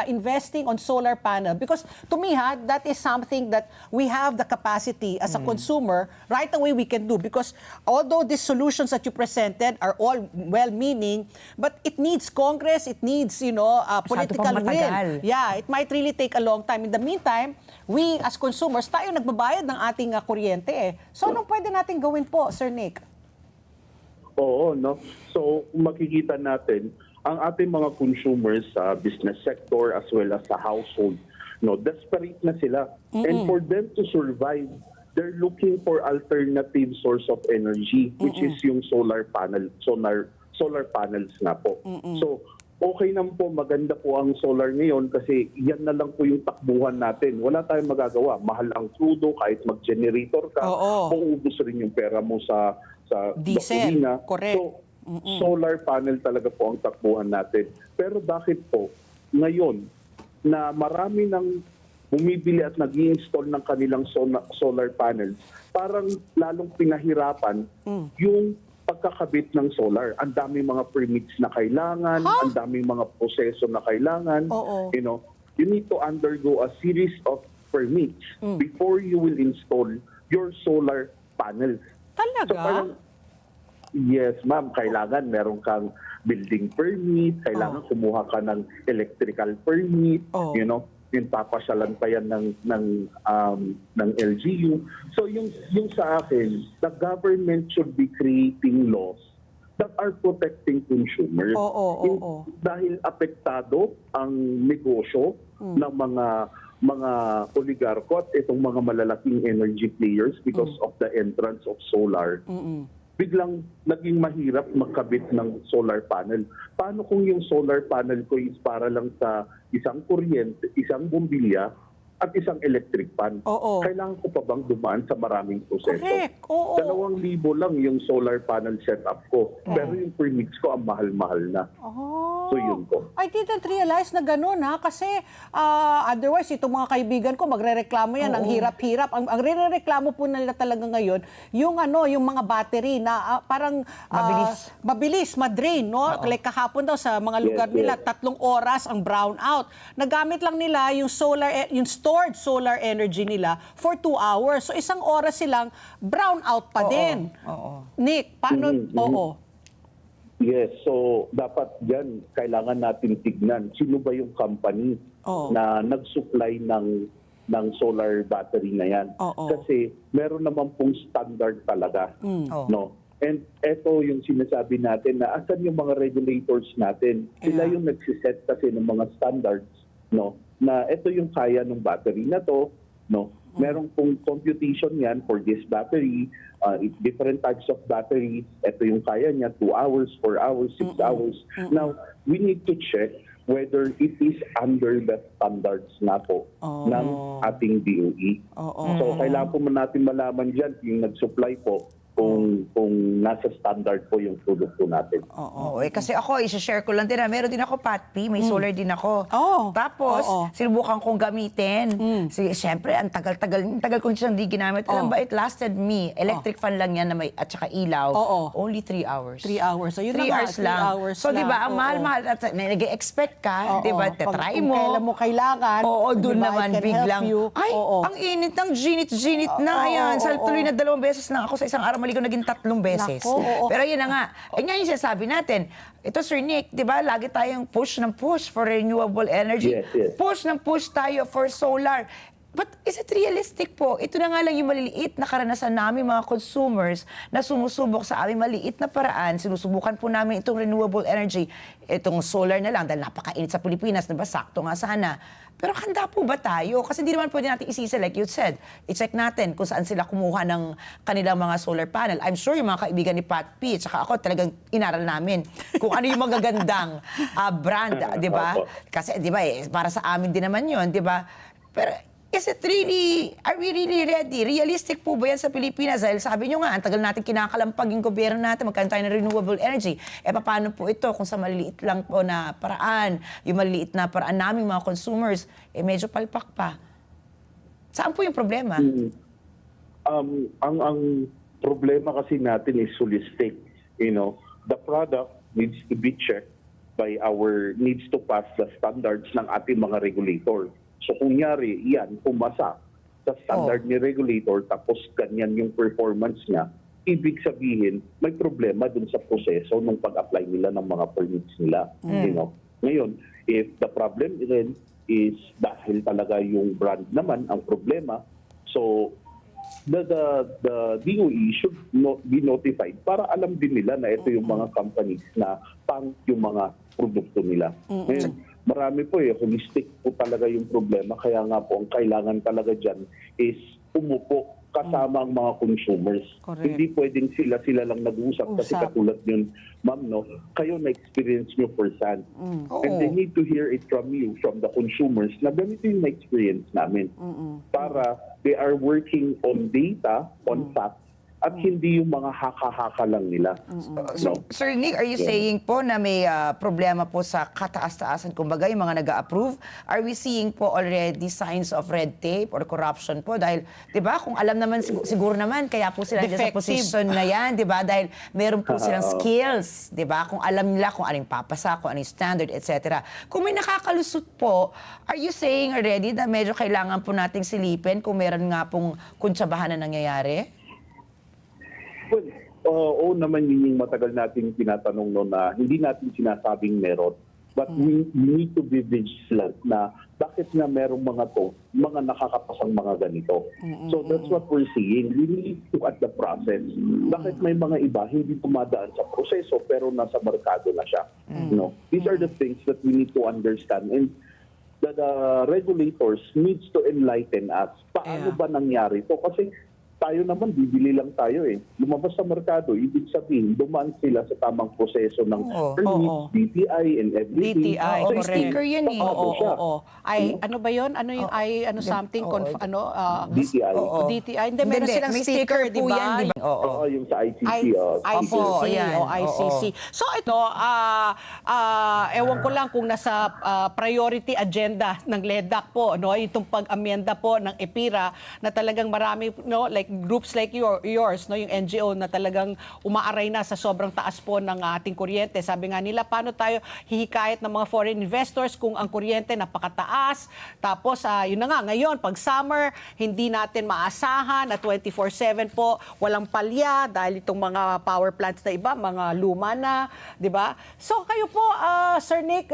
investing on solar panel? Because to me, that is something that we have the capacity as a consumer, right away we can do. Because although these solutions that you presented are all well-meaning, but it needs Congress, it needs, political will. Yeah, it might really take a long time. In the meantime, we as consumers, tayo nagbabayad ng ating kuryente. So anong pwede natin gawin po, Sir Nick? Oo, no? So, makikita natin, ang ating mga consumers sa business sector as well as sa household, no, desperate na sila. And for them to survive, they're looking for alternative source of energy, which is yung solar panels nga po. So, okay naman po, maganda po ang solar ngayon kasi yan na lang po yung takbuhan natin. Wala tayong magagawa. Mahal ang crudo, kahit mag-generator ka, maubos rin yung pera mo sa diesel, gasolina. correct. So, solar panel talaga po ang takbuhan natin. Pero bakit po ngayon na marami ng bumibili at nag-i-install ng kanilang solar panels, parang lalong pinahirapan yung pagkakabit ng solar. Ang daming mga permits na kailangan, ang daming mga proseso na kailangan. You know, you need to undergo a series of permits before you will install your solar panels. Talaga? So parang, yes, ma'am, kailangan meron kang building permit, kailangan kumuha ka ng electrical permit, you know, yung papasyalan pa yan ng LGU. So yung sa akin, the government should be creating laws that are protecting consumers. Dahil apektado ang negosyo ng mga oligarko at itong mga malalaking energy players because of the entrance of solar. Biglang naging mahirap magkabit ng solar panel. Paano kung yung solar panel ko is para lang sa isang kuryente, isang bombilya, at isang electric fan? Kailangan ko pa bang dumaan sa maraming proseso? Correct. Oo. 2,000 lang yung solar panel setup ko. Pero yung permits ko, ang mahal-mahal na. So yun po. I didn't realize na gano'n ha, kasi otherwise itong mga kaibigan ko magrereklamo yan, ang hirap-hirap. Ang rereklamo po nila talaga ngayon, yung yung mga battery na parang mabilis, madrain, no? Like kahapon daw sa mga lugar nila, 3 oras ang brown out. Nagamit lang nila yung stored solar energy nila for 2 hours. So 1 oras silang brown out pa din. Nick, paano? Yes, so dapat dyan, kailangan natin tignan sino ba yung company na nag-supply ng solar battery na yan. Kasi meron naman pong standard talaga. No? And eto yung sinasabi natin na asan yung mga regulators natin. Sila yung nagsiset kasi ng mga standards, no? Na ito yung kaya ng battery na to, no? Merong pong computation yan for this battery, different types of batteries. Ito yung kaya niya, 2 hours, 4 hours, 6 hours. Now, we need to check whether it is under the standards na po ng ating DOE. So, kailangan po natin malaman dyan yung nag-supply po kung nasa standard po yung produkto natin. Kasi ako, i-share ko lang din na meron din ako Patpi, may solar din ako. Tapos, sinubukan kong gamitin. Siyempre, ang tagal ko siyang di ginamit. Alam ba, it lasted me. Electric fan lang yan na may, at saka ilaw. Only 3 hours. 3 hours. So, yun 3 hours lang. So, di ba, ang mahal-mahal, at nag-expect ka, di ba, try mo. Kung kailan mo kailangan. Doon naman biglang, ang init ng ginit na. Ayan, tuloy na 2 beses lang ako sa isang araw. Maligaw naging 3 beses. Pero yun na nga. Nga yung sinasabi natin. Ito, Sir Nick, di ba, lagi tayong push for renewable energy. Yes. Push tayo for solar. But is it realistic po? Ito na nga lang yung maliliit na karanasan namin mga consumers na sumusubok sa aming maliit na paraan. Sinusubukan po namin itong renewable energy. Itong solar na lang dahil napakainit sa Pilipinas. Diba? Sakto nga sana. Pero handa po ba tayo? Kasi hindi naman pwede natin isisi like you said. I-check natin kung saan sila kumuha ng kanilang mga solar panel. I'm sure yung mga kaibigan ni Pat P, tsaka ako talagang inaral namin kung ano yung magagandang brand, di ba? Kasi di ba para sa amin din naman yun, di ba? Pero is it really, are we really ready? Realistic po ba yan sa Pilipinas? Dahil sabi nyo nga, ang tagal natin kinakalampag yung gobyerno natin, magkaroon tayo ng renewable energy. Paano po ito kung sa maliliit lang po na paraan, yung maliliit na paraan namin mga consumers, medyo palpak pa. Saan po yung problema? Ang problema kasi natin is holistic. You know, the product needs to be checked by needs to pass the standards ng ating mga regulator. So kunyari, yan, pumasa sa standard ni regulator tapos ganyan yung performance niya, ibig sabihin, may problema dun sa proseso ng pag-apply nila ng mga permits nila. You know? Ngayon, if the problem is dahil talaga yung brand naman ang problema, so the DOE should be notified para alam din nila na ito yung mga companies na pang yung mga produkto nila. Ngayon, marami po holistic po talaga yung problema. Kaya nga po, ang kailangan talaga dyan is umupo kasama ang mga consumers. Correct. Hindi pwedeng sila lang nag-uusap kasi katulad yun, ma'am, no, kayo na-experience nyo firsthand. And they need to hear it from you, from the consumers, na ganito yung na-experience namin. Para they are working on data, on facts, at hindi yung mga haka-haka lang nila. No? Sir Nick, are you saying po na may problema po sa kataas-taasan, kumbaga, yung mga nag-a-approve? Are we seeing po already signs of red tape or corruption po? Dahil, di ba, kung alam naman, siguro naman, kaya po sila sa position na yan, di ba? Dahil meron po silang skills, di ba? Kung alam nila kung anong papasa, kung anong standard, etc. Kung may nakakalusot po, are you saying already na medyo kailangan po nating silipin kung meron nga pong kuntsabahan na nangyayari? Well, oo naman yun yung matagal nating tinatanong no, na hindi natin sinasabing meron. But we need to be vigilant na bakit nga merong mga nakakapasang mga ganito. So that's what we're seeing. We need to look at the process. Bakit may mga iba hindi tumadaan sa proseso pero nasa merkado na siya? No? These are the things that we need to understand. And the regulators needs to enlighten us. Paano ba nangyari ito? Kasi tayo naman, bibili lang tayo eh. Lumabas sa merkado, ibig sabihin, dumaan sila sa tamang proseso ng permits, DTI and everything. DTI, May sticker yun eh. Ay, ano ba yun? Ano yung something, DTI. DTI. Hindi, meron silang may sticker, di ba? Oo, yung sa ICC. ICC. So ito, ewan ko lang kung nasa priority agenda ng LEDAC po, no, itong pag-amyenda po ng EPIRA na talagang marami, no, like groups like yours, no, yung NGO na talagang umaaray na sa sobrang taas po ng ating kuryente. Sabi nga nila, paano tayo hihikayat ng mga foreign investors kung ang kuryente napakataas? Tapos, yun na nga, ngayon, pag summer, hindi natin maasahan na 24/7 po, walang palya dahil itong mga power plants na iba, mga luma na, di ba? So, kayo po, Sir Nick,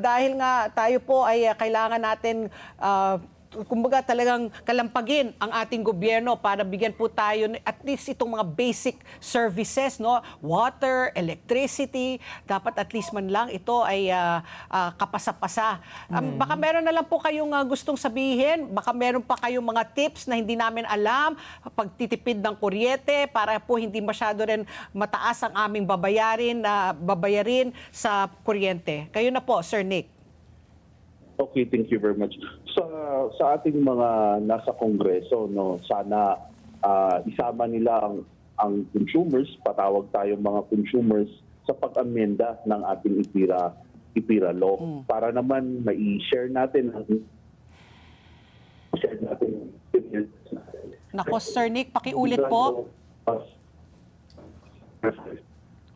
dahil nga tayo po ay kailangan natin kumbaga talagang kalampagin ang ating gobyerno para bigyan po tayo at least itong mga basic services, no? Water, electricity, dapat at least man lang ito ay kapasa-pasa. Baka meron na lang po kayong gustong sabihin, baka meron pa kayong mga tips na hindi namin alam, pagtitipid ng kuryente para po hindi masyado rin mataas ang aming babayarin sa kuryente. Kayo na po, Sir Nick. Okay, thank you very much. Sa ating mga nasa Kongreso, no, sana isama nila ang consumers, patawag tayo mga consumers sa pag-amenda ng ating IPIRA law para naman mai-share natin Nako, Sir Nick, pakiulit po.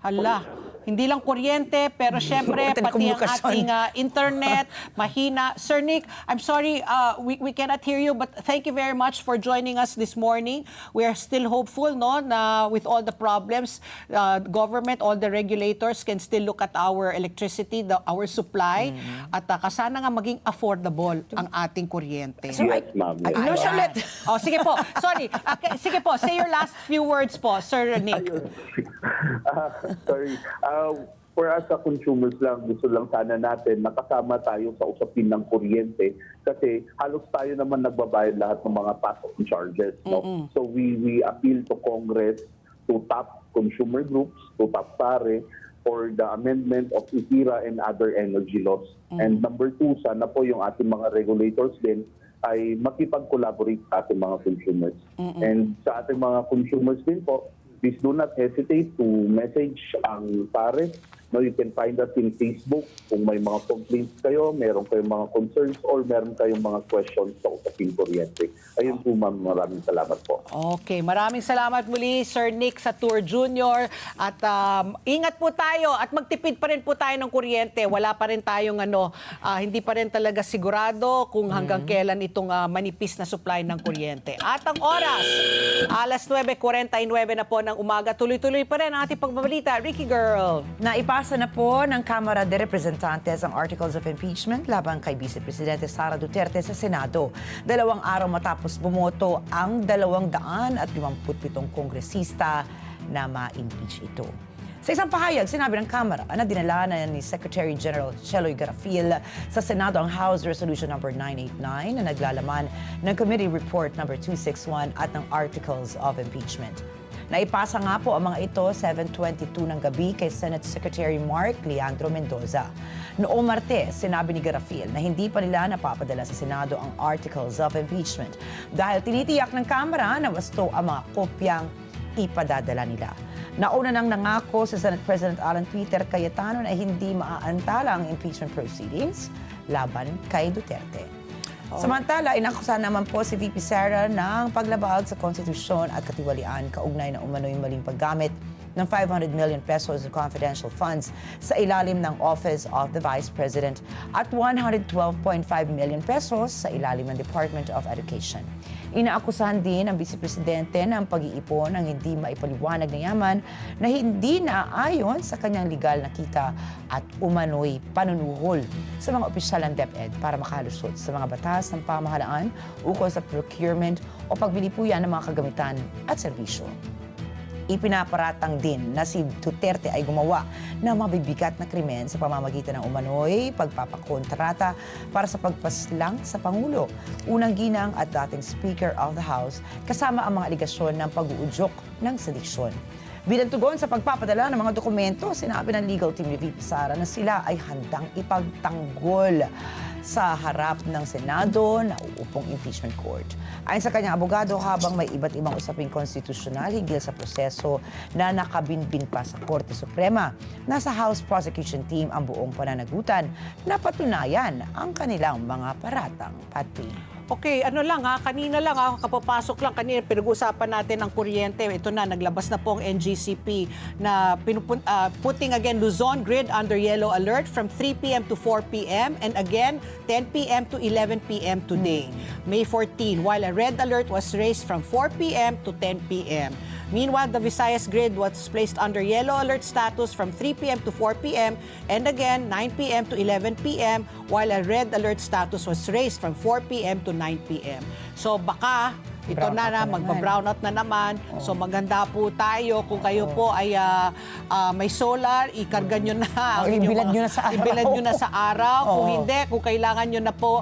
Hala, hindi lang kuryente, pero syempre, pati ang ating internet, mahina. Sir Nick, I'm sorry, we cannot hear you, but thank you very much for joining us this morning. We are still hopeful, no, na with all the problems, government, all the regulators can still look at our electricity, our supply, at sana nga maging affordable ang ating kuryente. Yes, ma'am. Oh, sige po, sorry. Sige po, say your last few words po, Sir Nick. Sorry. For us sa consumers lang, gusto lang sana natin nakasama tayo sa usapin ng kuryente kasi halos tayo naman nagbabayad lahat ng mga pasok charges. No? So we appeal to Congress, to top consumer groups, to top SARE, for the amendment of IPIRA and other energy laws. And number 2, sana po yung ating mga regulators din ay makipag-collaborate sa ating mga consumers. And sa ating mga consumers din po, please do not hesitate to message ang SARE. No, you can find us in Facebook kung may mga complaints kayo, meron kayong mga concerns, or meron kayong mga questions sa usaping kuryente. Ayun po, ma'am, maraming salamat po. Okay, maraming salamat muli, Sir Nick Satur Jr. At ingat po tayo at magtipid pa rin po tayo ng kuryente. Wala pa rin tayong hindi pa rin talaga sigurado kung hanggang kailan itong manipis na supply ng kuryente. At ang oras, alas 9:49 na po ng umaga. Tuloy-tuloy pa rin ang ating pagbabalita. Ricky Girl. Naipasa Ipinasa na po ng Kamara de Representantes ang Articles of Impeachment laban kay Vice Presidente Sara Duterte sa Senado. 2 araw matapos bumoto ang 257 kongresista na ma-impeach ito. Sa isang pahayag, sinabi ng Kamara na dinala na ni Secretary General Cheloy Garafil sa Senado ang House Resolution No. 989 na naglalaman ng Committee Report No. 261 at ng Articles of Impeachment. Naipasa nga po ang mga ito 7:22 ng gabi kay Senate Secretary Mark Leandro Mendoza. Noong Martes, sinabi ni Garafil na hindi pa nila napapadala sa Senado ang Articles of Impeachment dahil tinitiyak ng Kamara na wasto ang mga kopyang ipadadala nila. Nauna nang nangako si Senate President Alan Peter Cayetano na hindi maaantala ang impeachment proceedings laban kay Duterte. Samantala, inakusahan naman po si VP Sara ng paglabag sa konstitusyon at katiwalian kaugnay na umano'y maling paggamit ng 500 million pesos in confidential funds sa ilalim ng Office of the Vice President at 112.5 million pesos sa ilalim ng Department of Education. Inaakusahan din ang Vice Presidente ng pag-iipon ng hindi maipaliwanag na yaman na hindi naaayon sa kanyang legal na kita at umano'y panunuhol sa mga opisyal ng DepEd para makalusot sa mga batas ng pamahalaan ukol sa procurement o pagbili po yan ng mga kagamitan at serbisyo. Ipinaparatang din na si Duterte ay gumawa ng mabibigat na krimen sa pamamagitan ng umano'y pagpapakontrata para sa pagpaslang sa Pangulo, unang ginang at dating Speaker of the House, kasama ang mga aligasyon ng pag-uudyok ng sediksyon. Bilang tugon sa pagpapadala ng mga dokumento, sinabi ng legal team ni VP Sara na sila ay handang ipagtanggol sa harap ng Senado na uupong impeachment court. Ayon sa kanyang abogado, habang may iba't ibang usaping konstitusyonal hinggil sa proseso na nakabinbin pa sa Korte Suprema, nasa House Prosecution Team ang buong pananagutan na patunayan ang kanilang mga paratang. Pati. Okay, kanina lang kapapasok lang kanina pinag-usapan natin ang kuryente. Ito na, naglabas na po ang NGCP na putting again Luzon grid under yellow alert from 3 p.m. to 4 p.m. and again 10 p.m. to 11 p.m. today, May 14, while a red alert was raised from 4 p.m. to 10 p.m. Meanwhile, the Visayas grid was placed under yellow alert status from 3 p.m. to 4 p.m. and again 9 p.m. to 11 p.m. while a red alert status was raised from 4 p.m. to 9 p.m. So baka ito na magpa-brown out na naman. So maganda po tayo kung kayo po ay may solar, ikarga nyo na. Ibilad nyo na sa araw. Ibilad nyo na sa araw. Kung hindi, kung kailangan nyo na po,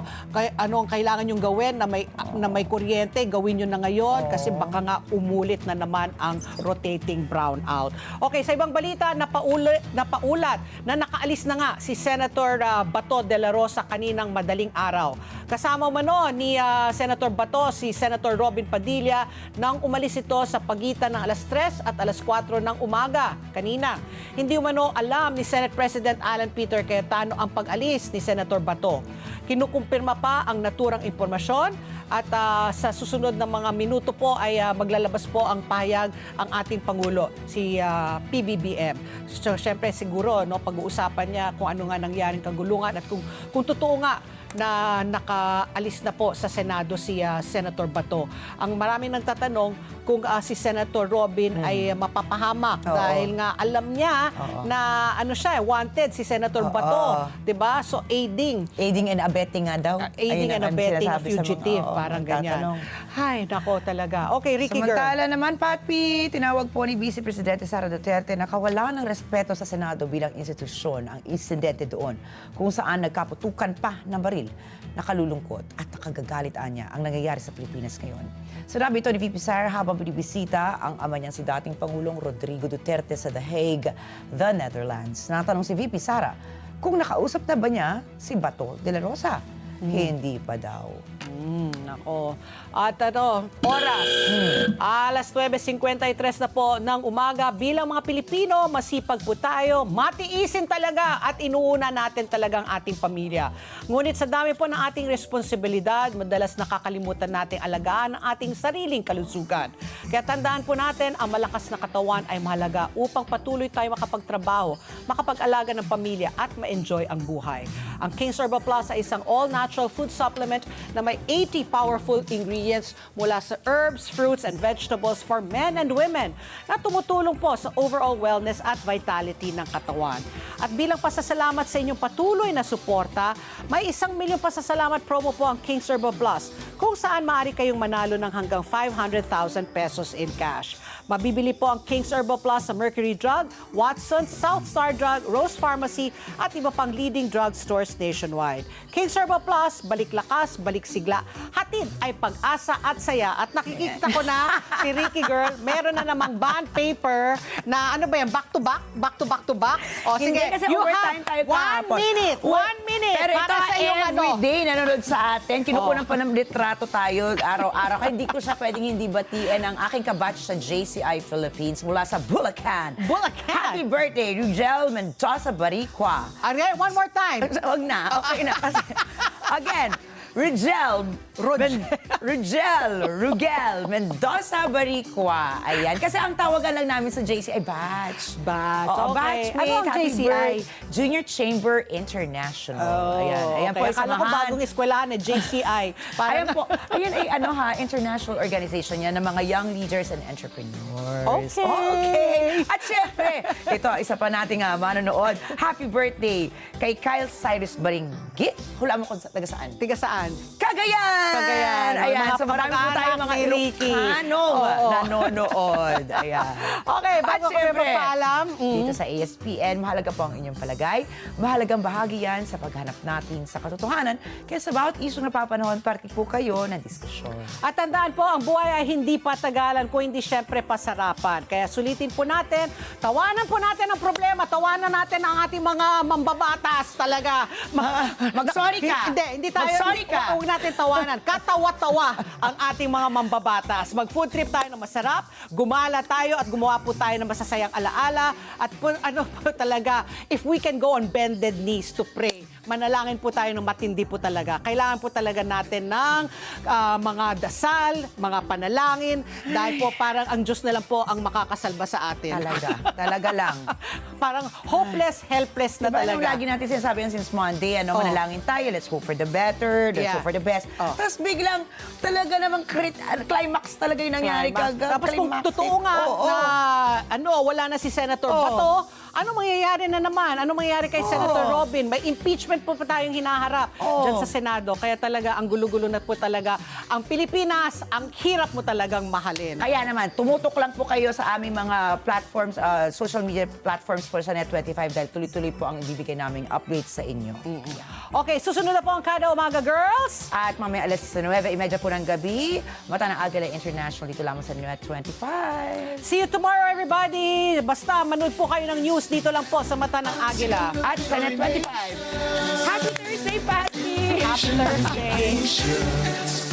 ano ang kailangan nyo gawin na may kuryente, gawin nyo na ngayon kasi baka nga umulit na naman ang rotating brownout. Okay, sa ibang balita, napaulat na nakaalis na nga si Senator Bato de la Rosa kaninang madaling araw. Kasama umano ni Senator Bato si Senator Robin Padilla nang umalis ito sa pagitan ng alas 3 at alas 4 ng umaga kanina. Hindi umano alam ni Senate President Alan Peter Cayetano ang pag-alis ni Senator Bato. Kinukumpirma pa ang naturang impormasyon at sa susunod na mga minuto po ay maglalabas po ang pahayag ang ating Pangulo, si PBBM. So syempre siguro pag-uusapan niya kung ano nga nangyaring kagulungan at kung totoo nga na nakaalis na po sa Senado si Senator Bato. Ang maraming nagtatanong kung si Senator Robin ay mapapahamak dahil nga alam niya na siya, wanted si Senator Bato, 'di ba? So aiding and abetting nga daw. Aiding and abetting a fugitive, parang ganyan. Hay, nako talaga. Okay, Ricky girl. Samantala naman, Papi, tinawag po ni Vice Presidente Sara Duterte na kawalan ng respeto sa Senado bilang institusyon ang insidente doon kung saan nagkaputukan pa ng baril. Nakalulungkot at nakagagalitan niya ang nangyayari sa Pilipinas ngayon. Sinabi ito ni VP Sara habang binibisita ang ama niyang si dating Pangulong Rodrigo Duterte sa The Hague, the Netherlands. Natanong si VP Sara kung nakausap na ba niya si Bato de la Rosa. Hindi pa daw. Nako. At oras. Alas 9:53 na po ng umaga. Bilang mga Pilipino, masipag po tayo. Matiisin talaga at inuuna natin talagang ating pamilya. Ngunit sa dami po ng ating responsibilidad, madalas nakakalimutan natin alagaan ang ating sariling kalusugan. Kaya tandaan po natin, ang malakas na katawan ay mahalaga upang patuloy tayo makapagtrabaho, makapag-alaga ng pamilya at ma-enjoy ang buhay. Ang King's Herbal Plus ay isang all-natural natural food supplement na may 80 powerful ingredients mula sa herbs, fruits, and vegetables for men and women na tumutulong po sa overall wellness at vitality ng katawan. At bilang pasasalamat sa inyong patuloy na suporta, may 1 milyong pasasalamat promo po ang King's Herbal Plus kung saan maaari kayong manalo ng hanggang 500,000 pesos in cash. Mabibili po ang King's Herbal Plus sa Mercury Drug, Watsons, South Star Drug, Rose Pharmacy at iba pang leading drugstores nationwide. King's Herbal Plus, balik lakas, balik sigla. Hatid ay pag-asa at saya. At nakikita ko na si Ricky Girl, meron na namang bond paper na ano ba yan, back to back? Back to back to back? O Hindi, sige, kasi you overtime have tayo kahapon. 1 minute. 1 minute. Pero ito, para sa iyong everyday nanonood sa atin. Kinukunan Oh. pa ng litrato tayo araw-araw. Kaya hindi ko siya pwedeng hindi batiin ang aking kabatch sa JCI Philippines mula sa Bulacan. Bulacan. Happy birthday, Rugel Mendoza Baricua. Okay, one more time. Wag na. Okay na. Kasi, again, Rugel Mendoza Baricua. Ayan. Kasi ang tawagan lang namin sa JCI, batch. Batch, Oo, okay. batchmate. Ano ang Happy JCI? birthday, Junior Chamber International. Ayan. Ayan po, okay. Akala ko samahan. bagong eskwelahan eh, JCI. Ayan po. Ayan ay ano ha, international organization yan ng mga young leaders and entrepreneurs. Okay. At syempre, ito, isa pa nating manonood. Happy birthday kay Kyle Cyrus Baringgit. Hula mo kung taga saan? Tiga saan? Cagayan! Cagayan. Ayan, Mga so marami po tayo kamag-anak mga ni Ricky. Ilocanong Oo. nanonood. Ayan. Okay, bago At kayo syempre, magpaalam, dito sa ASPN, mahalaga po ang inyong palagay. Mahalagang bahagi yan sa paghanap natin sa katotohanan. Kaya sa bawat isyong napapanahon, parte po kayo ng diskusyon. At tandaan po, ang buhay ay hindi patagalan kung hindi syempre pasarapan. Kaya sulitin po natin, tawanan po natin ang problema, tawanan natin ang ating mga mambabatas talaga. Mag-sorry ka. Hindi tayo. Mag-sorry ka. Huwag natin tawanan. Katawa-tawa ang ating mga mambabatas. Mag-food trip tayo na masarap, gumala tayo at gumawa po tayo ng masasayang alaala. At po, ano po talaga, if we can go on bended knees to pray, manalangin po tayo ng matindi po talaga. Kailangan po talaga natin ng mga dasal, mga panalangin, dahil po parang ang Diyos na lang po ang makakasalba sa atin. Talaga lang. Parang hopeless, helpless na Diba, talaga. nung lagi natin sinasabi yan since Monday, manalangin tayo, let's hope for the better, let's Yeah. hope for the best. Tapos biglang, talaga namang climax talaga yung nangyari. Tapos kung totoo nga na wala na si Senator Bato, ano mangyayari na naman? Ano mangyayari kay Senator Robin? May impeachment po tayong hinaharap dyan sa Senado. Kaya talaga, ang gulo-gulo na po talaga. Ang Pilipinas, ang hirap mo talagang mahalin. Kaya naman, tumutok lang po kayo sa aming mga platforms, social media platforms po sa Net25 dahil tuloy-tuloy po ang ibibigay naming updates sa inyo. Okay, susunod na po ang Kada Umaga Girls. At mamaya alas 9:30 po ng gabi, Mata ng Agila International dito lamang sa Net25. See you tomorrow, everybody. Basta manood po kayo ng news dito lang po sa Mata ng Agila. At sa Net25. Happy Thursday, Patty! Happy Thursday.